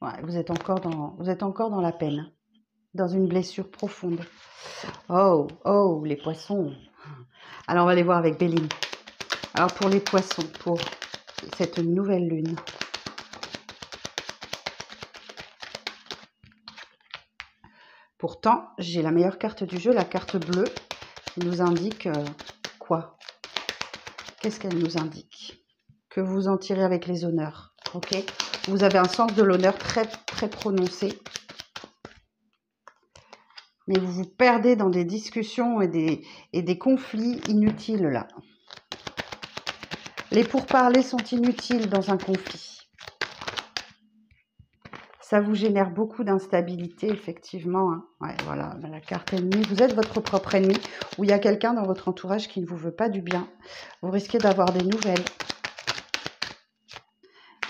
Ouais, vous êtes encore dans la peine. Dans une blessure profonde. Oh, les poissons. Alors, on va les voir avec Béline. Alors, pour les poissons, pour cette nouvelle lune. Pourtant, j'ai la meilleure carte du jeu, la carte bleue, qui nous indique quoi? Qu'est-ce qu'elle nous indique? Que vous en tirez avec les honneurs, ok? Vous avez un sens de l'honneur très, très prononcé. Mais vous vous perdez dans des discussions et des conflits inutiles, là. Les pourparlers sont inutiles dans un conflit. Ça vous génère beaucoup d'instabilité, effectivement. Hein. Ouais, voilà, la carte ennemie. Vous êtes votre propre ennemi, ou il y a quelqu'un dans votre entourage qui ne vous veut pas du bien. Vous risquez d'avoir des nouvelles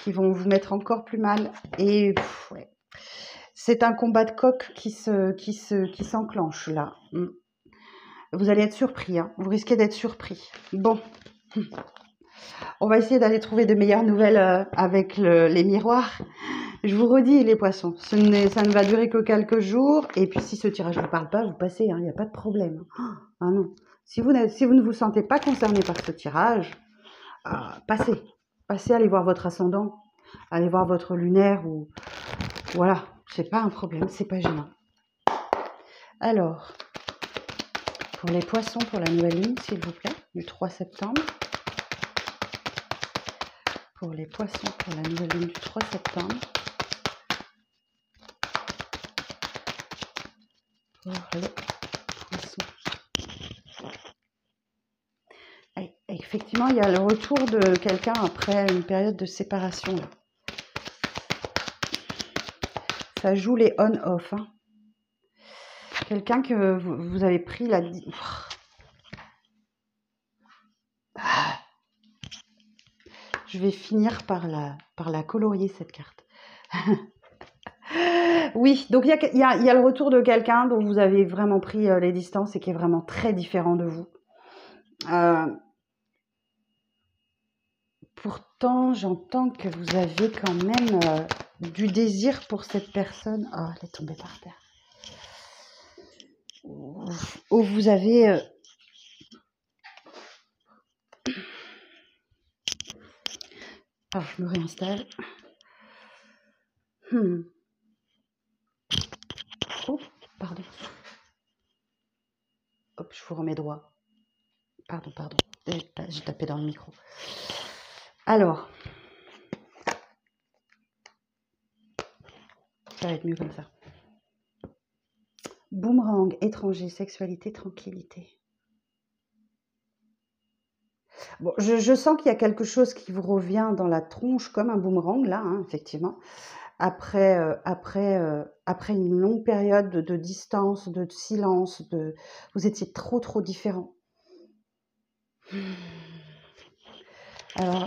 qui vont vous mettre encore plus mal. Et ouais. C'est un combat de coq qui s'enclenche, là. Vous allez être surpris. Hein. Vous risquez d'être surpris. Bon. On va essayer d'aller trouver de meilleures nouvelles avec les miroirs. Je vous redis, les poissons, ça ne va durer que quelques jours. Et puis, si ce tirage ne vous parle pas, vous passez, il n'y a pas de problème. Ah non. Si vous ne vous sentez pas concerné par ce tirage, passez. Passez, allez voir votre ascendant. Allez voir votre lunaire. Ou voilà, c'est pas un problème, c'est pas gênant. Alors, pour les poissons, pour la nouvelle lune, s'il vous plaît, du 3 septembre. Pour les poissons, pour la nouvelle lune du 3 septembre. Pour les poissons. Et effectivement, il y a le retour de quelqu'un après une période de séparation. Là. Ça joue les on-off. Hein. Quelqu'un que vous avez pris la... Je vais finir par la colorier, cette carte. Oui, donc il y a le retour de quelqu'un dont vous avez vraiment pris les distances et qui est vraiment très différent de vous. Pourtant, j'entends que vous avez quand même du désir pour cette personne. Oh, elle est tombée par terre. Où vous avez... Alors, je me réinstalle. Oh, pardon. Hop, je vous remets droit. Pardon. J'ai tapé dans le micro. Alors, ça va être mieux comme ça. Boomerang, étranger, sexualité, tranquillité. Bon, je sens qu'il y a quelque chose qui vous revient dans la tronche comme un boomerang, là, hein, effectivement. Après une longue période de distance, de silence, vous étiez trop différents. Alors,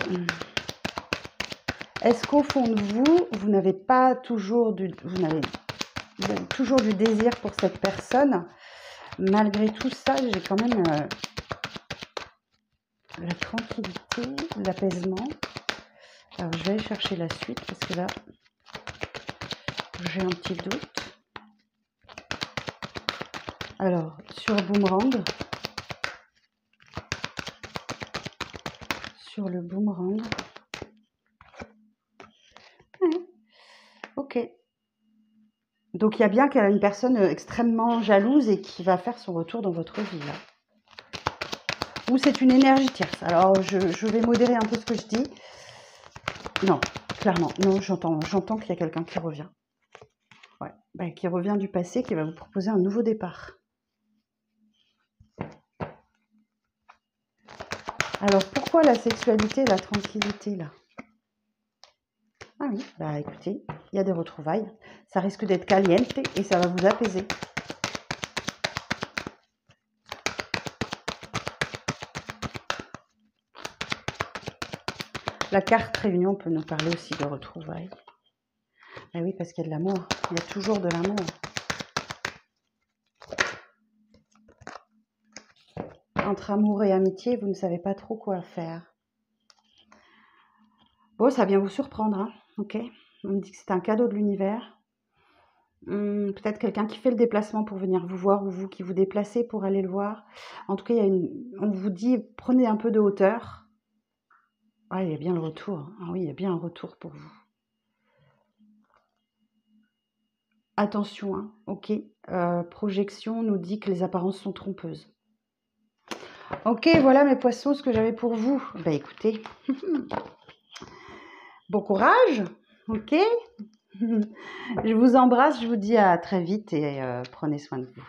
est-ce qu'au fond de vous, vous n'avez pas toujours vous avez toujours du désir pour cette personne? Malgré tout ça, j'ai quand même la tranquillité, l'apaisement. Alors, je vais aller chercher la suite parce que là, j'ai un petit doute. Alors, sur Boomerang, sur le Boomerang, ok. Donc, il y a bien une personne extrêmement jalouse et qui va faire son retour dans votre vie, là. Ou c'est une énergie tierce. Alors, je vais modérer un peu ce que je dis. Non, clairement, non, j'entends qu'il y a quelqu'un qui revient. Ouais, qui revient du passé, qui va vous proposer un nouveau départ. Alors, pourquoi la sexualité et la tranquillité, là? Ah oui, écoutez, il y a des retrouvailles. Ça risque d'être caliente et ça va vous apaiser. La carte réunion peut nous parler aussi de retrouvailles. Ah oui, parce qu'il y a de l'amour. Il y a toujours de l'amour. Entre amour et amitié, vous ne savez pas trop quoi faire. Bon, ça vient vous surprendre, hein, ok? On me dit que c'est un cadeau de l'univers. Peut-être quelqu'un qui fait le déplacement pour venir vous voir ou vous qui vous déplacez pour aller le voir. En tout cas, on vous dit, prenez un peu de hauteur. Ah, il y a bien le retour. Ah oui, il y a bien un retour pour vous. attention, hein, ok. Projection nous dit que les apparences sont trompeuses. Ok, voilà mes poissons, ce que j'avais pour vous. Ben écoutez, bon courage, ok. Je vous embrasse, je vous dis à très vite et prenez soin de vous.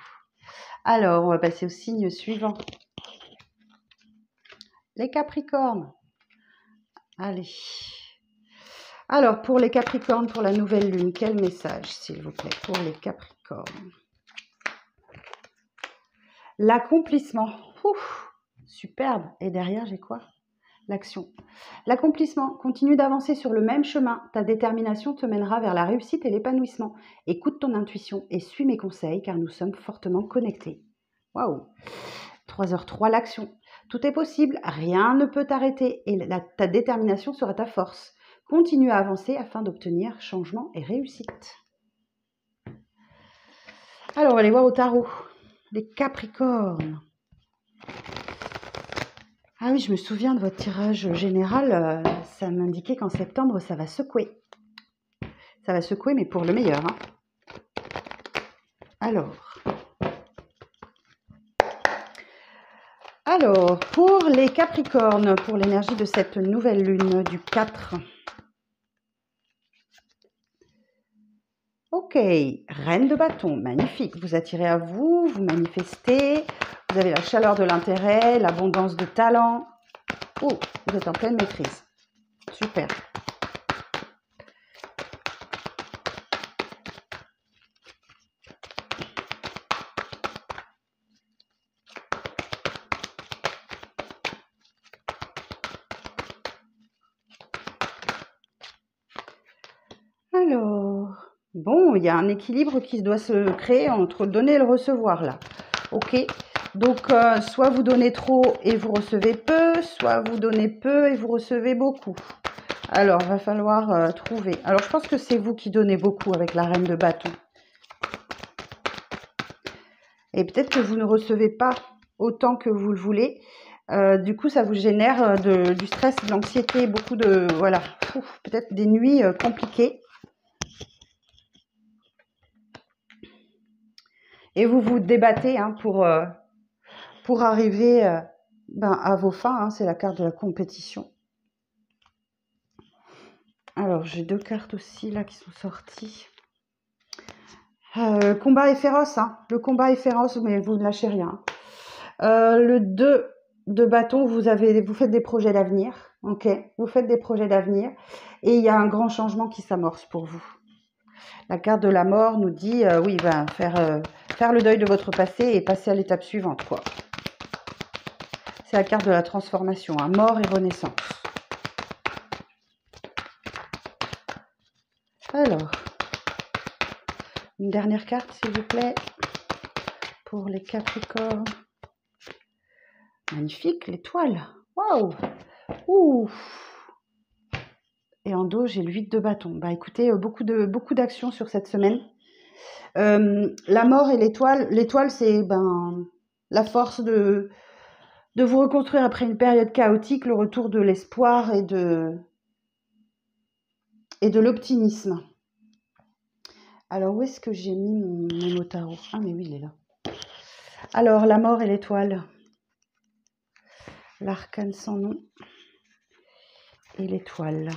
Alors, on va passer au signe suivant. Les Capricornes. Allez. Alors, pour les Capricornes, pour la nouvelle lune, quel message, s'il vous plaît, pour les Capricornes? L'accomplissement. Superbe. Et derrière, j'ai quoi? L'action. L'accomplissement. Continue d'avancer sur le même chemin. Ta détermination te mènera vers la réussite et l'épanouissement. Écoute ton intuition et suis mes conseils car nous sommes fortement connectés. Waouh! 3h03, l'action. Tout est possible, rien ne peut t'arrêter et ta détermination sera ta force. Continue à avancer afin d'obtenir changement et réussite. Alors, on va aller voir au tarot. Les Capricornes. Ah oui, je me souviens de votre tirage général. Ça m'indiquait qu'en septembre, ça va secouer. Ça va secouer, mais pour le meilleur. Hein. Alors, pour les Capricornes, pour l'énergie de cette nouvelle lune du 4. Ok, reine de bâton, magnifique. Vous attirez à vous, vous manifestez, vous avez la chaleur de l'intérêt, l'abondance de talent. Oh, vous êtes en pleine maîtrise. Super. Alors, bon, il y a un équilibre qui doit se créer entre le donner et le recevoir là. Ok, donc soit vous donnez trop et vous recevez peu, soit vous donnez peu et vous recevez beaucoup. Alors, il va falloir trouver. Alors, je pense que c'est vous qui donnez beaucoup avec la reine de bâton. Et peut-être que vous ne recevez pas autant que vous le voulez. Du coup, ça vous génère du stress, de l'anxiété, beaucoup de... Voilà, peut-être des nuits compliquées. Et vous vous débattez hein, pour arriver à vos fins. Hein, c'est la carte de la compétition. Alors, j'ai 2 cartes aussi là qui sont sorties. Combat est féroce. Hein. Le combat est féroce, mais vous ne lâchez rien. Le 2 de bâton, vous faites des projets d'avenir. Ok, vous faites des projets d'avenir. Et il y a un grand changement qui s'amorce pour vous. La carte de la mort nous dit, oui, faire le deuil de votre passé et passer à l'étape suivante, quoi. C'est la carte de la transformation, hein, mort et renaissance. Alors, une dernière carte, s'il vous plaît, pour les Capricornes. Magnifique, l'étoile. Waouh! Ouh! Et en dos, j'ai le 8 de bâton. Bah écoutez, beaucoup d'actions sur cette semaine. La mort et l'étoile. L'étoile, c'est la force de vous reconstruire après une période chaotique, le retour de l'espoir et de l'optimisme. Alors, où est-ce que j'ai mis mon mot tarot? Ah, mais oui, il est là. Alors, la mort et l'étoile. L'arcane sans nom. Et l'étoile.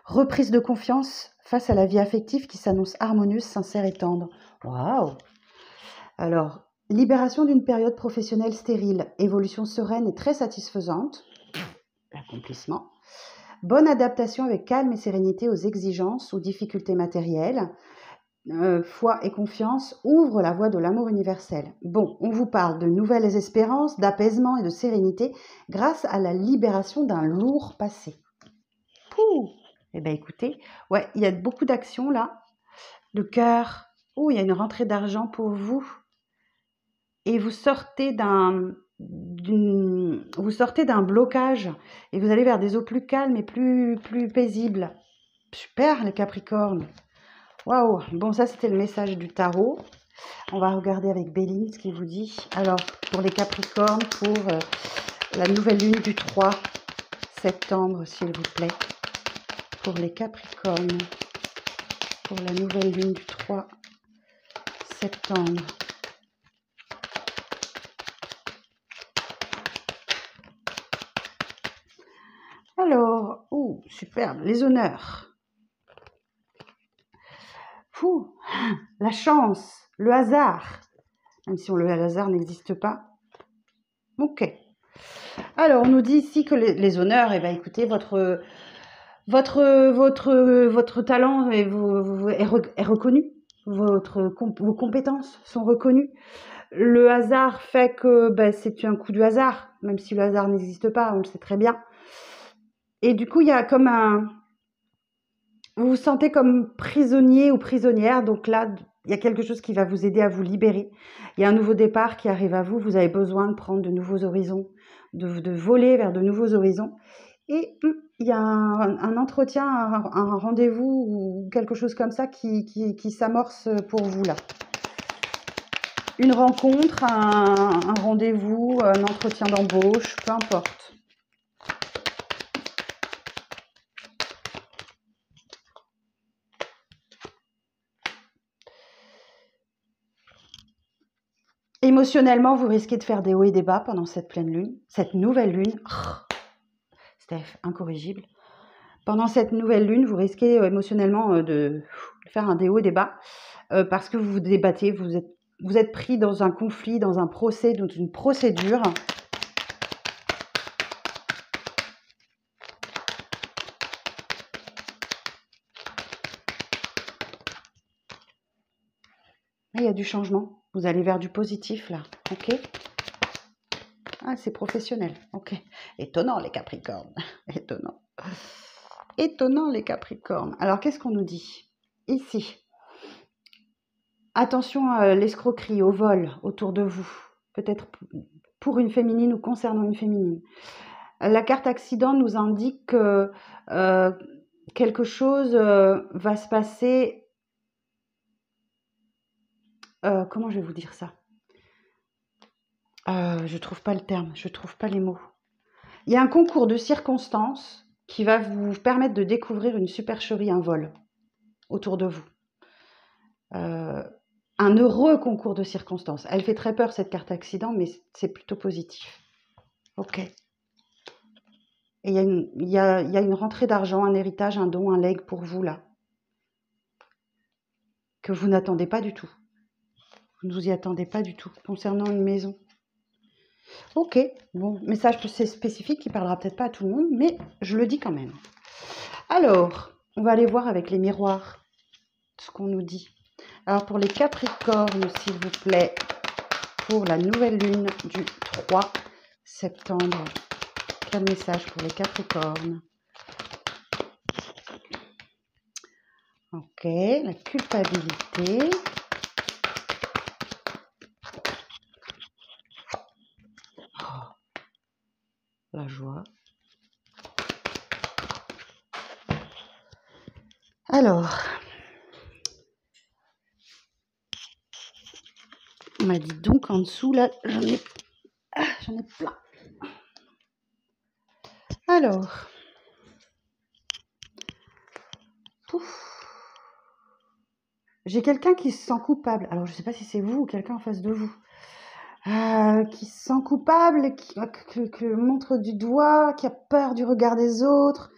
Reprise de confiance face à la vie affective qui s'annonce harmonieuse, sincère et tendre. Waouh! Alors, libération d'une période professionnelle stérile, évolution sereine et très satisfaisante, l'accomplissement. Bonne adaptation avec calme et sérénité aux exigences ou difficultés matérielles. Foi et confiance ouvrent la voie de l'amour universel. Bon, on vous parle de nouvelles espérances, d'apaisement et de sérénité grâce à la libération d'un lourd passé. Pouh! Eh bien, écoutez, ouais, il y a beaucoup d'actions là. Le cœur. Oh, il y a une rentrée d'argent pour vous. Et vous sortez d'un blocage et vous allez vers des eaux plus calmes et plus paisibles. Super, les Capricornes. Waouh. Bon, ça, c'était le message du tarot. On va regarder avec Béline ce qu'il vous dit. Alors, pour les Capricornes, pour la nouvelle lune du 3 septembre, s'il vous plaît. Pour les Capricornes. pour la nouvelle lune du 3 septembre. Alors, oh, superbe, les honneurs. Fou, la chance, le hasard, même si le hasard n'existe pas. Ok. Alors, on nous dit ici que les honneurs, eh ben, écoutez, votre talent est reconnu, vos compétences sont reconnues. Le hasard fait que ben, c'est un coup du hasard, même si le hasard n'existe pas, on le sait très bien. Et du coup, il y a comme vous vous sentez comme prisonnier ou prisonnière, donc là, il y a quelque chose qui va vous aider à vous libérer. Il y a un nouveau départ qui arrive à vous, vous avez besoin de prendre de nouveaux horizons, de voler vers de nouveaux horizons. Et il y a un entretien, un rendez-vous ou quelque chose comme ça qui s'amorce pour vous là. Une rencontre, un rendez-vous, un entretien d'embauche, peu importe. Émotionnellement, vous risquez de faire des hauts et des bas pendant cette pleine lune, cette nouvelle lune. Steph, incorrigible. Pendant cette nouvelle lune, vous risquez émotionnellement de faire un des hauts et des bas parce que vous vous débattez, vous êtes pris dans un conflit, dans un procès, dans une procédure. Là, il y a du changement. Vous allez vers du positif, là. Ok. Ah, c'est professionnel. Ok. Étonnant, les Capricornes. Étonnant. Étonnant, les Capricornes. Alors, qu'est-ce qu'on nous dit ici? Attention à l'escroquerie, au vol autour de vous. Peut-être pour une féminine ou concernant une féminine. La carte accident nous indique que quelque chose va se passer. Comment je vais vous dire ça? Je trouve pas le terme, je trouve pas les mots. Il y a un concours de circonstances qui va vous permettre de découvrir une supercherie, un vol autour de vous. Un heureux concours de circonstances. Elle fait très peur cette carte accident, mais c'est plutôt positif. Ok. Et il y a une rentrée d'argent, un héritage, un don, un legs pour vous là, que vous n'attendez pas du tout. Vous ne vous y attendez pas du tout concernant une maison. Ok, bon, message spécifique qui parlera peut-être pas à tout le monde, mais je le dis quand même. Alors, on va aller voir avec les miroirs ce qu'on nous dit. Alors, pour les Capricornes, s'il vous plaît, pour la nouvelle lune du 3 septembre, quel message pour les Capricornes? Ok, la culpabilité. Oh, la joie. Alors, on m'a dit donc en dessous, là, j'en ai plein. Alors, j'ai quelqu'un qui se sent coupable. Alors, je ne sais pas si c'est vous ou quelqu'un en face de vous. Qui se sent coupable, qui montre du doigt, qui a peur du regard des autres,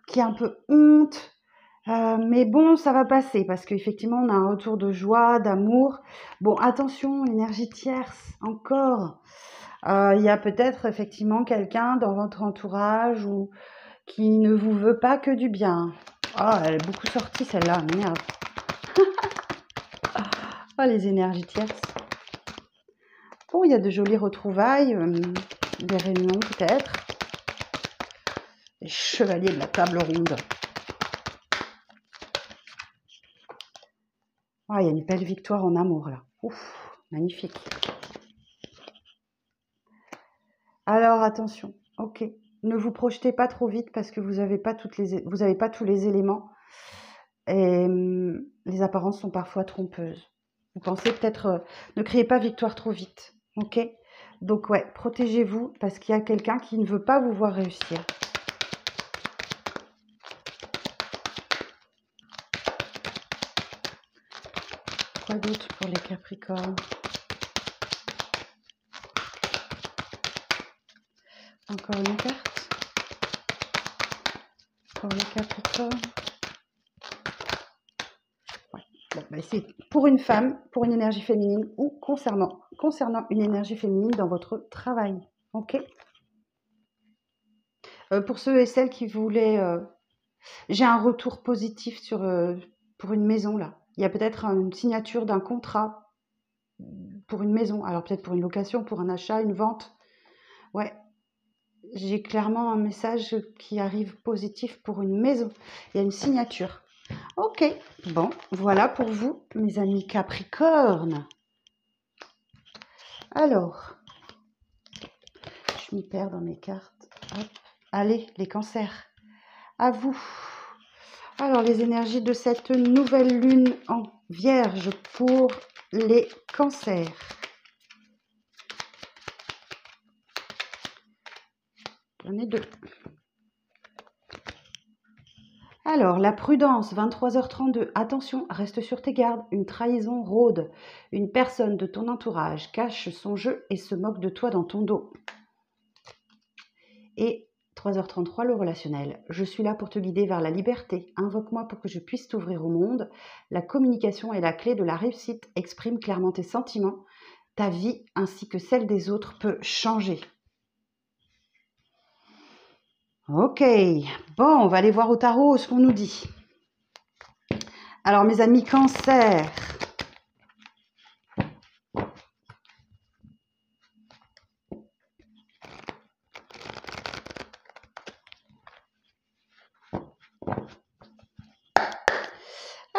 qui a un peu honte. Mais bon, ça va passer parce qu'effectivement, on a un retour de joie, d'amour. Bon, attention, énergie tierce, encore. Il y a peut-être effectivement quelqu'un dans votre entourage ou qui ne vous veut pas que du bien. Oh, elle est beaucoup sortie celle-là, merde. Oh, les énergies tierces. Bon, il y a de jolies retrouvailles, des réunions peut-être. Les chevaliers de la table ronde. Oh, il y a une belle victoire en amour là. Ouf, magnifique. Alors attention, ok. Ne vous projetez pas trop vite parce que vous n'avez pas tous les éléments. Et les apparences sont parfois trompeuses. Vous pensez peut-être... ne criez pas victoire trop vite, ok? Donc ouais, protégez-vous parce qu'il y a quelqu'un qui ne veut pas vous voir réussir. Quoi d'autre pour les Capricornes? Encore une carte pour les Capricornes. Ouais. Bon, bah c'est pour une femme, pour une énergie féminine ou concernant une énergie féminine dans votre travail. Ok. Pour ceux et celles qui voulaient, j'ai un retour positif sur pour une maison là. Il y a peut-être une signature d'un contrat pour une maison. Alors peut-être pour une location, pour un achat, une vente. Ouais. J'ai clairement un message qui arrive positif pour une maison. Il y a une signature. Ok, bon, voilà pour vous, mes amis Capricorne. Alors, je m'y perds dans mes cartes. Hop. Allez, les cancers, à vous. Alors, les énergies de cette nouvelle lune en Vierge pour les cancers. J'en ai deux. Alors, la prudence, 23h32. Attention, reste sur tes gardes. Une trahison rôde. Une personne de ton entourage cache son jeu et se moque de toi dans ton dos. Et 3h33, le relationnel. Je suis là pour te guider vers la liberté. Invoque-moi pour que je puisse t'ouvrir au monde. La communication est la clé de la réussite. Exprime clairement tes sentiments. Ta vie ainsi que celle des autres peut changer. Ok, bon, on va aller voir au tarot ce qu'on nous dit. Alors, mes amis Cancer.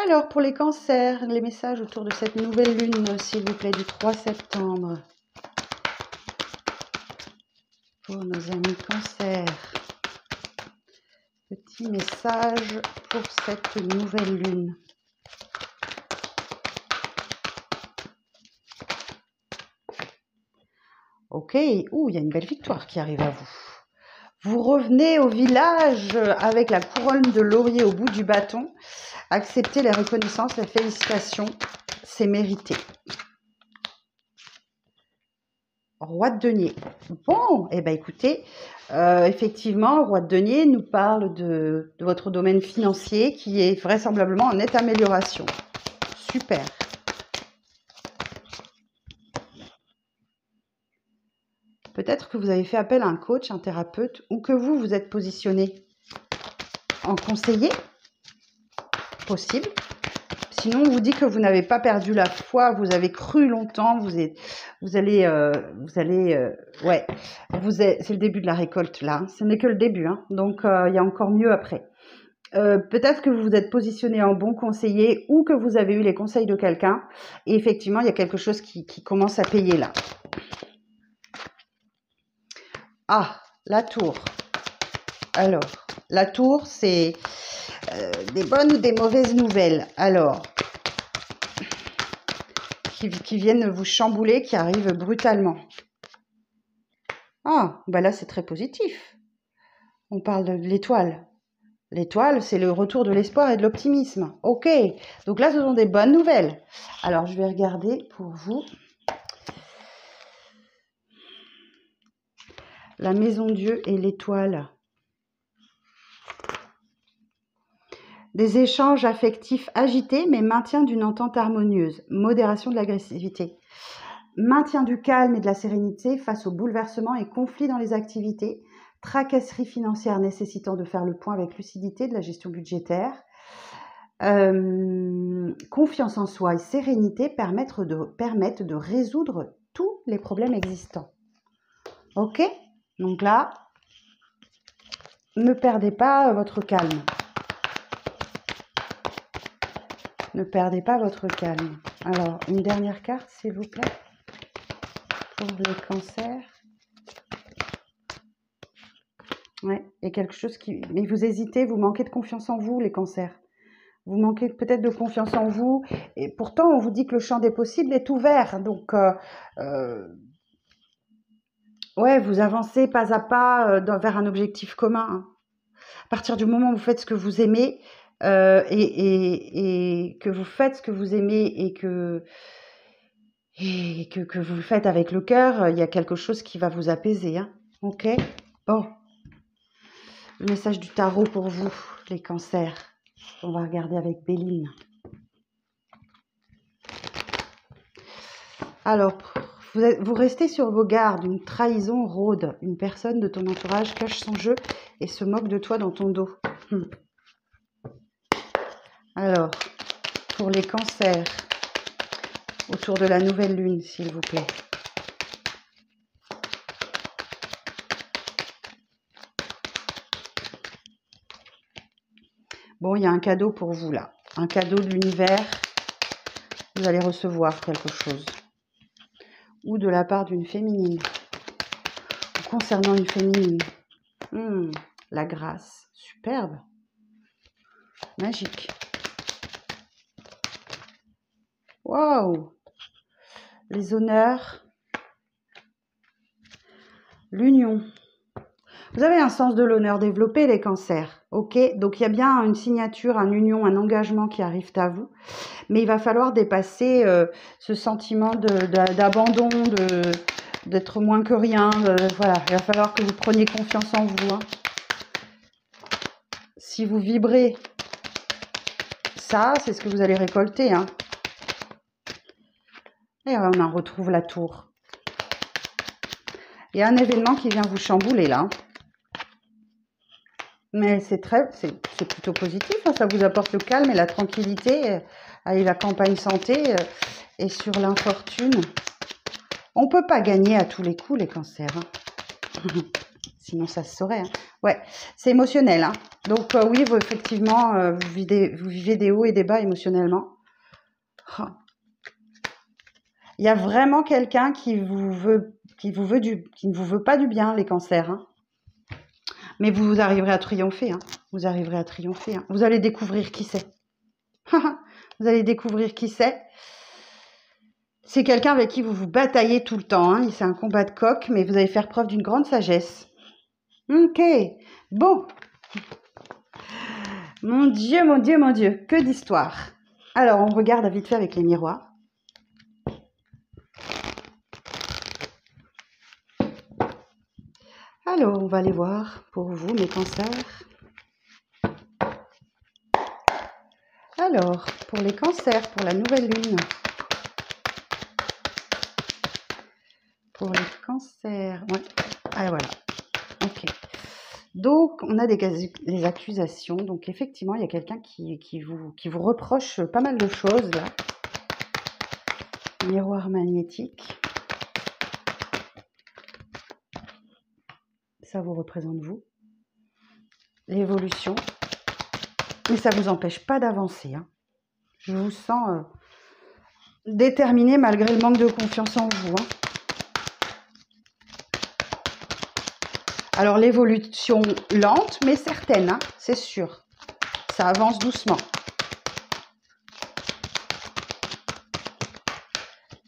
Alors, pour les cancers, les messages autour de cette nouvelle lune, s'il vous plaît, du 3 septembre. Pour nos amis cancers. Petit message pour cette nouvelle lune. Ok, ouh, il y a une belle victoire qui arrive à vous. Vous revenez au village avec la couronne de laurier au bout du bâton. Acceptez les reconnaissances, les félicitations, c'est mérité. Roi de denier. Bon, eh bien écoutez, effectivement, Roi de denier nous parle de votre domaine financier qui est vraisemblablement en nette amélioration. Super. Peut-être que vous avez fait appel à un coach, un thérapeute, ou que vous vous êtes positionné en conseiller. Possible. Sinon, on vous dit que vous n'avez pas perdu la foi, vous avez cru longtemps, c'est le début de la récolte là, ce n'est que le début, hein. Donc il y a encore mieux après. Peut-être que vous vous êtes positionné en bon conseiller ou que vous avez eu les conseils de quelqu'un et effectivement, il y a quelque chose qui commence à payer là. Ah, la tour. Alors, la tour, c'est des bonnes ou des mauvaises nouvelles. Alors, qui viennent vous chambouler, qui arrivent brutalement. Ah, bah là, c'est très positif. On parle de l'étoile. L'étoile, c'est le retour de l'espoir et de l'optimisme. Ok, donc là, ce sont des bonnes nouvelles. Alors, je vais regarder pour vous. La maison Dieu et l'étoile. Des échanges affectifs agités, mais maintien d'une entente harmonieuse. Modération de l'agressivité. Maintien du calme et de la sérénité face aux bouleversements et conflits dans les activités. Tracasseries financières nécessitant de faire le point avec lucidité de la gestion budgétaire. Confiance en soi et sérénité permettent de résoudre tous les problèmes existants. Ok ? Donc là, ne perdez pas votre calme. Ne perdez pas votre calme. Alors, une dernière carte, s'il vous plaît, pour les cancers. Ouais, il y a quelque chose qui... Mais vous hésitez, vous manquez de confiance en vous, les cancers. Vous manquez peut-être de confiance en vous. Et pourtant, on vous dit que le champ des possibles est ouvert. Donc, ouais, vous avancez pas à pas vers un objectif commun. À partir du moment où vous faites ce que vous aimez, et que vous faites ce que vous aimez et que vous le faites avec le cœur, il y a quelque chose qui va vous apaiser. Hein. Ok. Bon, le message du tarot pour vous, les cancers. On va regarder avec Béline. Alors, vous restez sur vos gardes. Une trahison rôde. Une personne de ton entourage cache son jeu et se moque de toi dans ton dos. Alors, pour les cancers, autour de la nouvelle lune, s'il vous plaît. Bon, il y a un cadeau pour vous là. Un cadeau de l'univers. Vous allez recevoir quelque chose. Ou de la part d'une féminine. Ou concernant une féminine. La grâce. Superbe. Magique. Waouh! Les honneurs. L'union. Vous avez un sens de l'honneur développé, les cancers. Ok? Donc, il y a bien une signature, une union, un engagement qui arrive à vous. Mais il va falloir dépasser ce sentiment d'abandon, d'être moins que rien. Voilà, il va falloir que vous preniez confiance en vous. Hein. Si vous vibrez ça, c'est ce que vous allez récolter. Hein. Et on en retrouve la tour. Il y a un événement qui vient vous chambouler là. Mais c'est plutôt positif. Hein. Ça vous apporte le calme et la tranquillité. Allez, la campagne santé et sur l'infortune. On ne peut pas gagner à tous les coups, les cancers. Hein. Sinon, ça se saurait. Hein. Ouais, c'est émotionnel. Hein. Donc, oui, effectivement, vous vivez des hauts et des bas émotionnellement. Oh. Il y a vraiment quelqu'un qui ne vous veut pas du bien, les cancers. Hein. Mais vous arriverez à triompher. Hein. Vous arriverez à triompher. Hein. Vous allez découvrir qui c'est. Vous allez découvrir qui c'est. C'est quelqu'un avec qui vous vous bataillez tout le temps. Hein. C'est un combat de coq, mais vous allez faire preuve d'une grande sagesse. Ok. Bon. Mon Dieu, mon Dieu, mon Dieu. Que d'histoire. Alors, on regarde vite fait avec les miroirs. Alors, on va aller voir pour vous, mes cancers. Alors, pour les cancers, pour la nouvelle lune. Pour les cancers, ouais. Ah, voilà. Ok. Donc, on a des accusations. Donc, effectivement, il y a quelqu'un qui vous reproche pas mal de choses, là. Miroir magnétique. Ça vous représente vous. L'évolution. Mais ça ne vous empêche pas d'avancer. Hein. Je vous sens déterminé malgré le manque de confiance en vous. Hein. Alors, l'évolution lente, mais certaine, hein, c'est sûr. Ça avance doucement.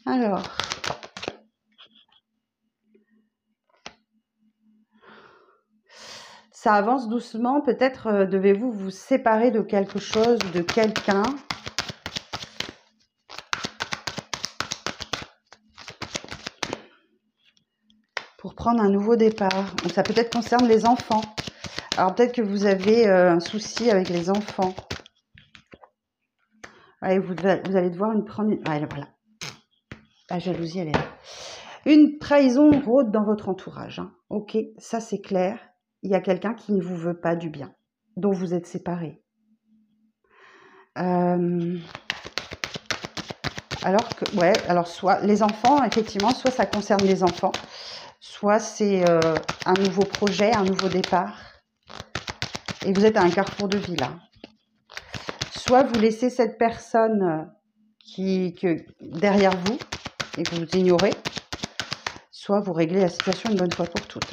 Alors, ça avance doucement. Peut-être devez-vous vous séparer de quelque chose, de quelqu'un. Pour prendre un nouveau départ. Donc, ça peut-être concerne les enfants. Alors, peut-être que vous avez un souci avec les enfants. Ouais, vous allez devoir prendre une... Ah, voilà. La jalousie, elle est là. Une trahison rôde dans votre entourage. Hein. Ok, ça c'est clair. Il y a quelqu'un qui ne vous veut pas du bien, dont vous êtes séparés. Alors que, ouais, alors soit les enfants, effectivement, soit ça concerne les enfants, soit c'est un nouveau projet, un nouveau départ. Et vous êtes à un carrefour de vie là. Soit vous laissez cette personne derrière vous et que vous ignorez, soit vous réglez la situation une bonne fois pour toutes.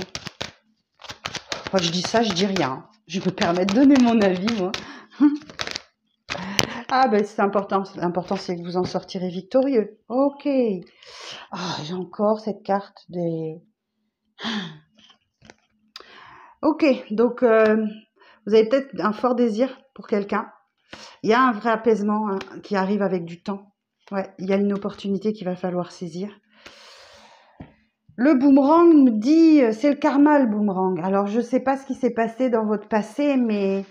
Quand je dis ça, je dis rien. Je me permets de donner mon avis, moi. Ah, ben c'est important. L'important, c'est que vous en sortirez victorieux. Ok. Ah, j'ai encore cette carte des... Ok, donc vous avez peut-être un fort désir pour quelqu'un. Il y a un vrai apaisement hein, qui arrive avec du temps. Ouais, il y a une opportunité qu'il va falloir saisir. Le boomerang nous dit, c'est le karma le boomerang. Alors je ne sais pas ce qui s'est passé dans votre passé, mais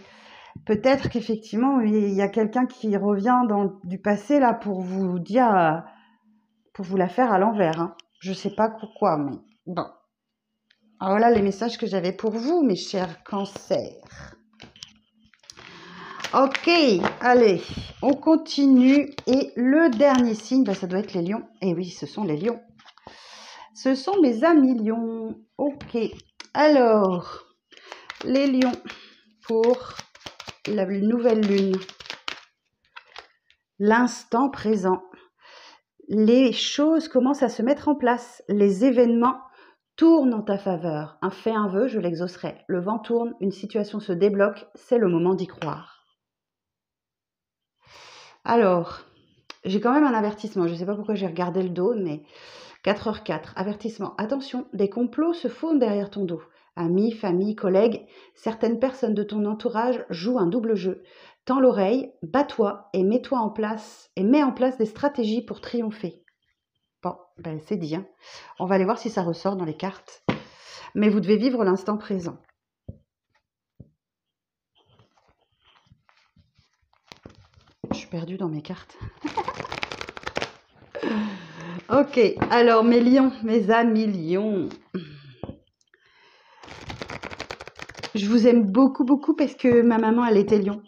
peut-être qu'effectivement il y a quelqu'un qui revient du passé là pour vous dire, pour vous la faire à l'envers. Hein. Je ne sais pas pourquoi, mais bon. Alors voilà les messages que j'avais pour vous, mes chers cancers. Ok, allez, on continue. Et le dernier signe, bah, ça doit être les lions. Et oui, ce sont les lions. Ce sont mes amis lions. Ok, alors, les lions pour la nouvelle lune. L'instant présent. Les choses commencent à se mettre en place. Les événements tournent en ta faveur. Fais un vœu, je l'exaucerai. Le vent tourne, une situation se débloque. C'est le moment d'y croire. Alors, j'ai quand même un avertissement. Je ne sais pas pourquoi j'ai regardé le dos, mais 4h04. Avertissement. Attention, des complots se faunent derrière ton dos. Amis, famille, collègues, certaines personnes de ton entourage jouent un double jeu. Tends l'oreille, bats-toi et mets en place des stratégies pour triompher. Bon, ben c'est dit. Hein. On va aller voir si ça ressort dans les cartes. Mais vous devez vivre l'instant présent. Je suis perdue dans mes cartes. Ok, alors mes lions, mes amis lions. Je vous aime beaucoup, beaucoup parce que ma maman, elle était lion.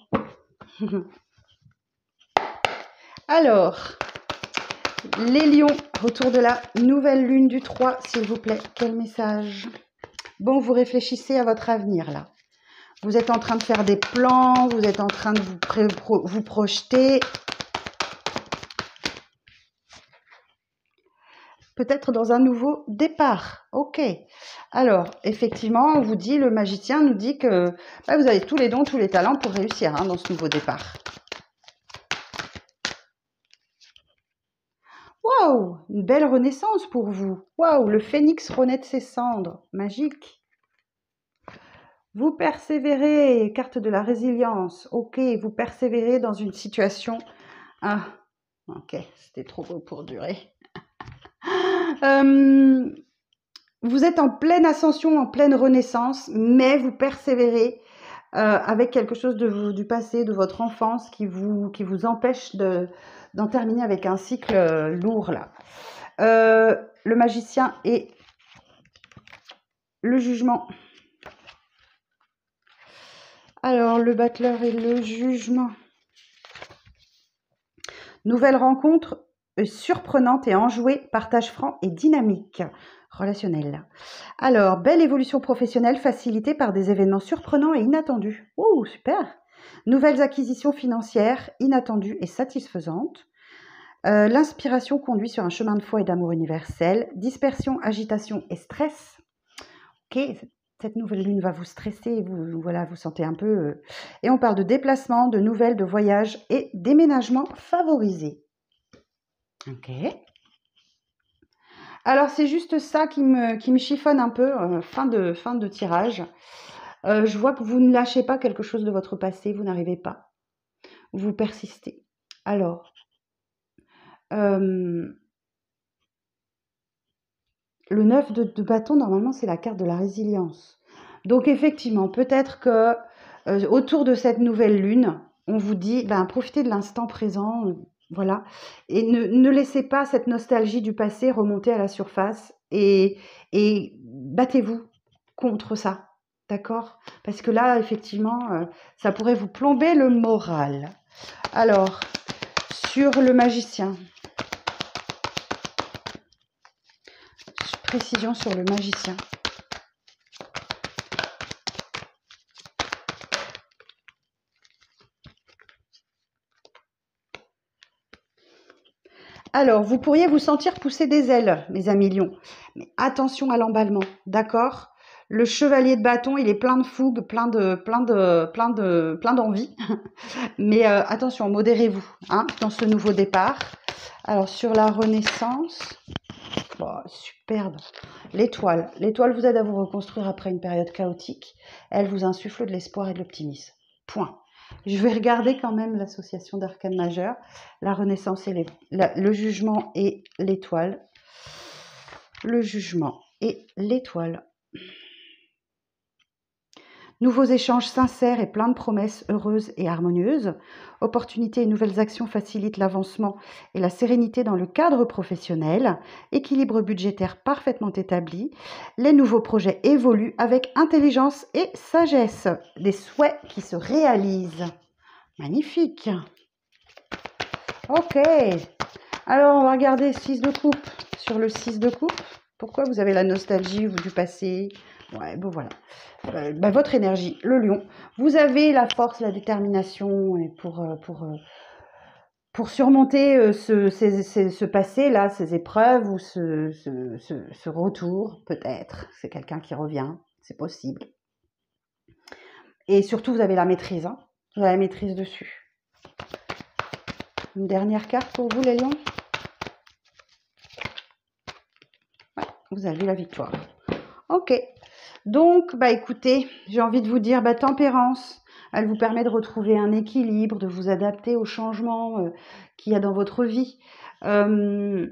Alors, les lions, autour de la nouvelle lune du 3, s'il vous plaît. Quel message? Bon, vous réfléchissez à votre avenir, là. Vous êtes en train de faire des plans, vous êtes en train de vous projeter. Peut-être dans un nouveau départ. Ok. Alors, effectivement, on vous dit, le magicien nous dit que bah, vous avez tous les dons, tous les talents pour réussir hein, dans ce nouveau départ. Waouh, une belle renaissance pour vous. Waouh, le phénix renaît de ses cendres. Magique. Vous persévérez, carte de la résilience. Ok, vous persévérez dans une situation... Ah, ok, c'était trop beau pour durer. Vous êtes en pleine ascension, en pleine renaissance, mais vous persévérez avec quelque chose du passé, de votre enfance, qui vous empêche d'en terminer avec un cycle lourd, là. Le magicien et le jugement. Alors, le battleur et le jugement. Nouvelle rencontre surprenante et enjouée, partage franc et dynamique. Relationnel. Alors, belle évolution professionnelle facilitée par des événements surprenants et inattendus. Oh, super! Nouvelles acquisitions financières inattendues et satisfaisantes. L'inspiration conduit sur un chemin de foi et d'amour universel. Dispersion, agitation et stress. Ok, cette nouvelle lune va vous stresser, vous sentez un peu... Et on parle de déplacement, de nouvelles, de voyages et déménagement favorisé. Ok. Alors, c'est juste ça qui me chiffonne un peu, fin de tirage. Je vois que vous ne lâchez pas quelque chose de votre passé, vous n'arrivez pas. Vous persistez. Alors, le 9 de bâton, normalement, c'est la carte de la résilience. Donc, effectivement, peut-être que autour de cette nouvelle lune, on vous dit, ben, profitez de l'instant présent, voilà, et ne laissez pas cette nostalgie du passé remonter à la surface et battez-vous contre ça, d'accord? Parce que là, effectivement, ça pourrait vous plomber le moral. Alors, sur le magicien, précision sur le magicien. Alors, vous pourriez vous sentir pousser des ailes, mes amis lions. Mais attention à l'emballement, d'accord? Le chevalier de bâton, il est plein de fougue, plein d'envie. Mais attention, modérez-vous hein, dans ce nouveau départ. Alors, sur la renaissance, oh, superbe. L'étoile. L'étoile vous aide à vous reconstruire après une période chaotique. Elle vous insuffle de l'espoir et de l'optimisme. Point. Je vais regarder quand même l'association d'arcane majeure, la renaissance et le jugement et l'étoile. Le jugement et l'étoile. Nouveaux échanges sincères et pleins de promesses heureuses et harmonieuses. Opportunités et nouvelles actions facilitent l'avancement et la sérénité dans le cadre professionnel. Équilibre budgétaire parfaitement établi. Les nouveaux projets évoluent avec intelligence et sagesse. Des souhaits qui se réalisent. Magnifique. Ok. Alors, on va regarder 6 de coupe. Sur le 6 de coupe, pourquoi vous avez la nostalgie du passé? Ouais, bon voilà. Votre énergie, le lion. Vous avez la force, la détermination et pour surmonter ce passé-là, ces épreuves ou ce retour, peut-être. C'est quelqu'un qui revient, c'est possible. Et surtout, vous avez la maîtrise. Hein. Vous avez la maîtrise dessus. Une dernière carte pour vous, les lions. Ouais, vous avez la victoire. Ok. Donc, écoutez, j'ai envie de vous dire, tempérance, elle vous permet de retrouver un équilibre, de vous adapter aux changements qu'il y a dans votre vie. Vous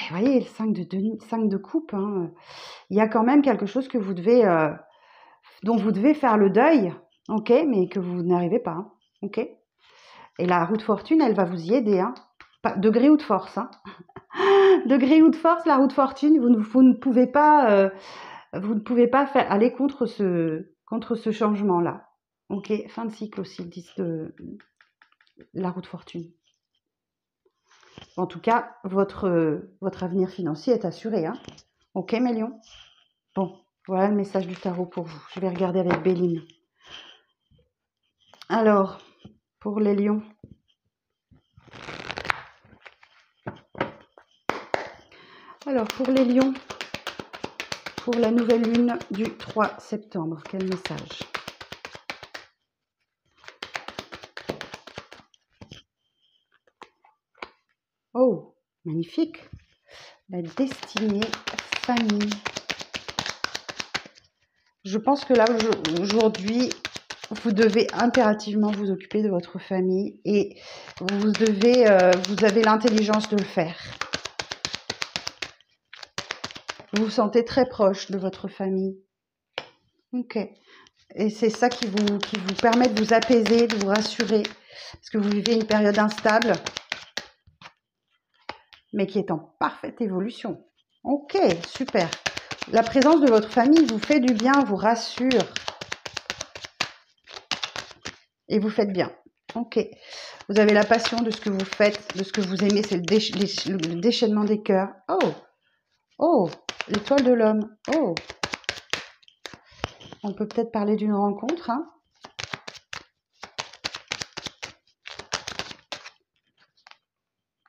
voyez, le 5 de coupe, hein, il y a quand même quelque chose que vous devez, dont vous devez faire le deuil, ok, mais que vous n'arrivez pas, hein, ok. Et la roue de fortune, elle va vous y aider, hein, degré ou de force, hein. Degré ou de force, la roue de fortune, vous ne pouvez pas... vous ne pouvez pas aller contre ce changement-là. Ok, fin de cycle aussi, le 10 de la roue de fortune. En tout cas, votre avenir financier est assuré. Hein. Ok, mes lions. Bon, voilà le message du tarot pour vous. Je vais regarder avec Béline. Alors, pour les lions. Alors, pour les lions, pour la nouvelle lune du 3 septembre, quel message ? Oh, magnifique. La destinée, famille. Je pense que là, aujourd'hui, vous devez impérativement vous occuper de votre famille et vous avez l'intelligence de le faire. Vous vous sentez très proche de votre famille. Ok. Et c'est ça qui vous permet de vous apaiser, de vous rassurer, parce que vous vivez une période instable, mais qui est en parfaite évolution. Ok, super. La présence de votre famille vous fait du bien, vous rassure. Et vous faites bien. Ok. Vous avez la passion de ce que vous faites, de ce que vous aimez, c'est le déchaînement des cœurs. Oh, oh, l'étoile de l'homme. Oh. On peut peut-être parler d'une rencontre, hein.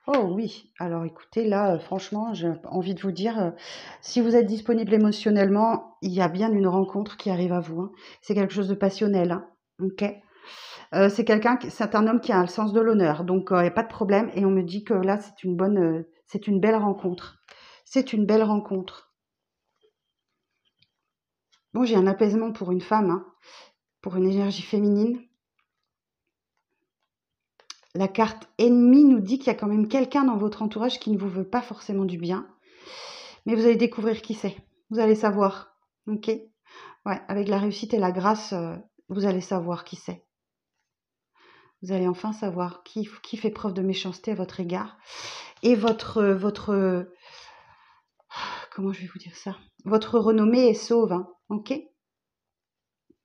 Oh oui, alors écoutez, là, franchement, j'ai envie de vous dire, si vous êtes disponible émotionnellement, il y a bien une rencontre qui arrive à vous. Hein. C'est quelque chose de passionnel, hein. Ok. C'est un homme qui a le sens de l'honneur, donc il n'y a pas de problème. Et on me dit que là, c'est une belle rencontre. C'est une belle rencontre. Bon, j'ai un apaisement pour une femme, hein, pour une énergie féminine. La carte ennemie nous dit qu'il y a quand même quelqu'un dans votre entourage qui ne vous veut pas forcément du bien. Mais vous allez découvrir qui c'est. Vous allez savoir. Ok ? Ouais, avec la réussite et la grâce, vous allez savoir qui c'est. Vous allez enfin savoir qui fait preuve de méchanceté à votre égard. Et comment je vais vous dire ça ? Votre renommée est sauve, hein, ok ?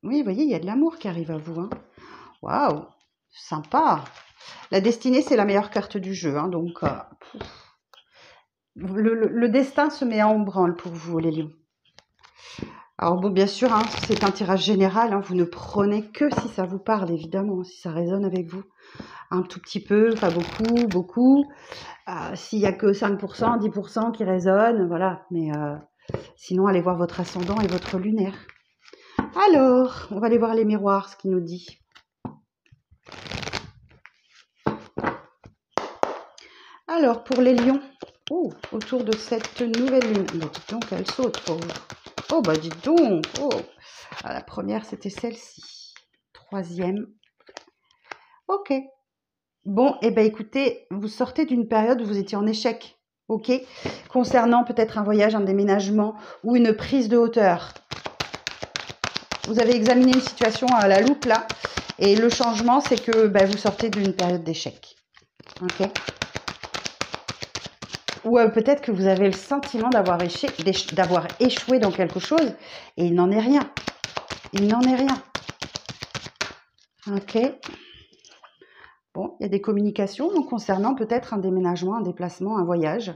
Oui, vous voyez, il y a de l'amour qui arrive à vous. Hein. Waouh, sympa. La destinée, c'est la meilleure carte du jeu, hein, donc le destin se met en branle pour vous, les lions. Alors bon, bien sûr, hein, c'est un tirage général, hein, vous ne prenez que si ça vous parle, évidemment, si ça résonne avec vous. Un tout petit peu, pas beaucoup, beaucoup. S'il n'y a que 5%, 10% qui résonnent, voilà. Mais sinon, allez voir votre ascendant et votre lunaire. Alors, on va aller voir les miroirs, ce qu'il nous dit. Alors, pour les lions, autour de cette nouvelle lune, dites donc, elle saute. Dites donc. La première, c'était celle-ci. Troisième. Ok. Bon, et ben écoutez, vous sortez d'une période où vous étiez en échec. Ok. Concernant peut-être un voyage, un déménagement ou une prise de hauteur. Vous avez examiné une situation à la loupe là. Et le changement, c'est que ben, vous sortez d'une période d'échec. Ok. Ou peut-être que vous avez le sentiment d'avoir échoué dans quelque chose et il n'en est rien. Il n'en est rien. Ok. Bon, il y a des communications donc, concernant peut-être un déménagement, un déplacement, un voyage.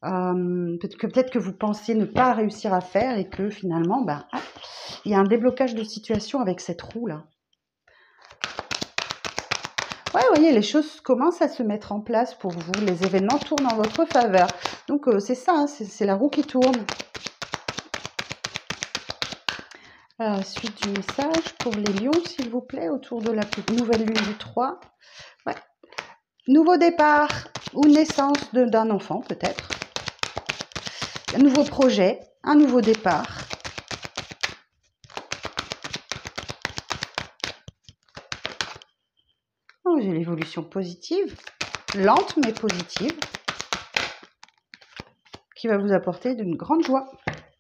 Peut-être que vous pensiez ne pas réussir à faire et que finalement, ben, il y a un déblocage de situation avec cette roue là. Ouais, vous voyez, les choses commencent à se mettre en place pour vous. Les événements tournent en votre faveur. Donc, c'est ça, hein, c'est la roue qui tourne. Suite du message pour les lions, s'il vous plaît, autour de la nouvelle lune du 3. Ouais. Nouveau départ ou naissance d'un enfant, peut-être. Un nouveau projet, un nouveau départ. Oh, j'ai l'évolution positive, lente mais positive, qui va vous apporter d'une grande joie.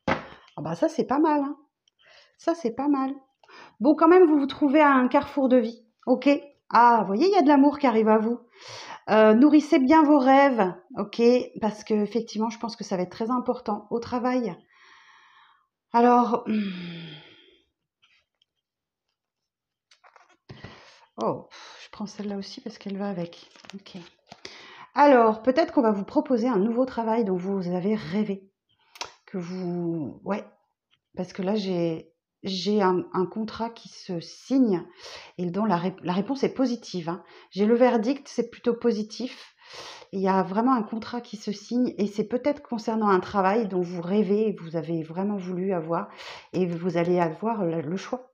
Ah bah ça, c'est pas mal. Hein. Ça, c'est pas mal. Bon, quand même, vous vous trouvez à un carrefour de vie. Ok. Ah, vous voyez, il y a de l'amour qui arrive à vous. Nourrissez bien vos rêves, ok, parce que effectivement, je pense que ça va être très important au travail. Alors, oh, je prends celle-là aussi parce qu'elle va avec. Ok. Alors, peut-être qu'on va vous proposer un nouveau travail dont vous avez rêvé, que vous, ouais, parce que là j'ai un contrat qui se signe et dont la réponse est positive. Hein. J'ai le verdict, c'est plutôt positif. Il y a vraiment un contrat qui se signe et c'est peut-être concernant un travail dont vous rêvez, vous avez vraiment voulu avoir et vous allez avoir le choix.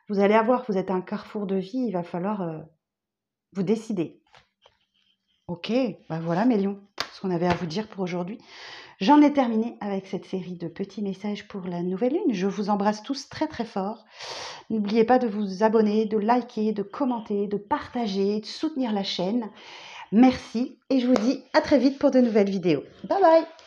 Vous allez avoir, vous êtes à un carrefour de vie, il va falloir vous décider. Ok, ben voilà mes lions, ce qu'on avait à vous dire pour aujourd'hui. J'en ai terminé avec cette série de petits messages pour la nouvelle lune. Je vous embrasse tous très très fort. N'oubliez pas de vous abonner, de liker, de commenter, de partager, de soutenir la chaîne. Merci et je vous dis à très vite pour de nouvelles vidéos. Bye bye!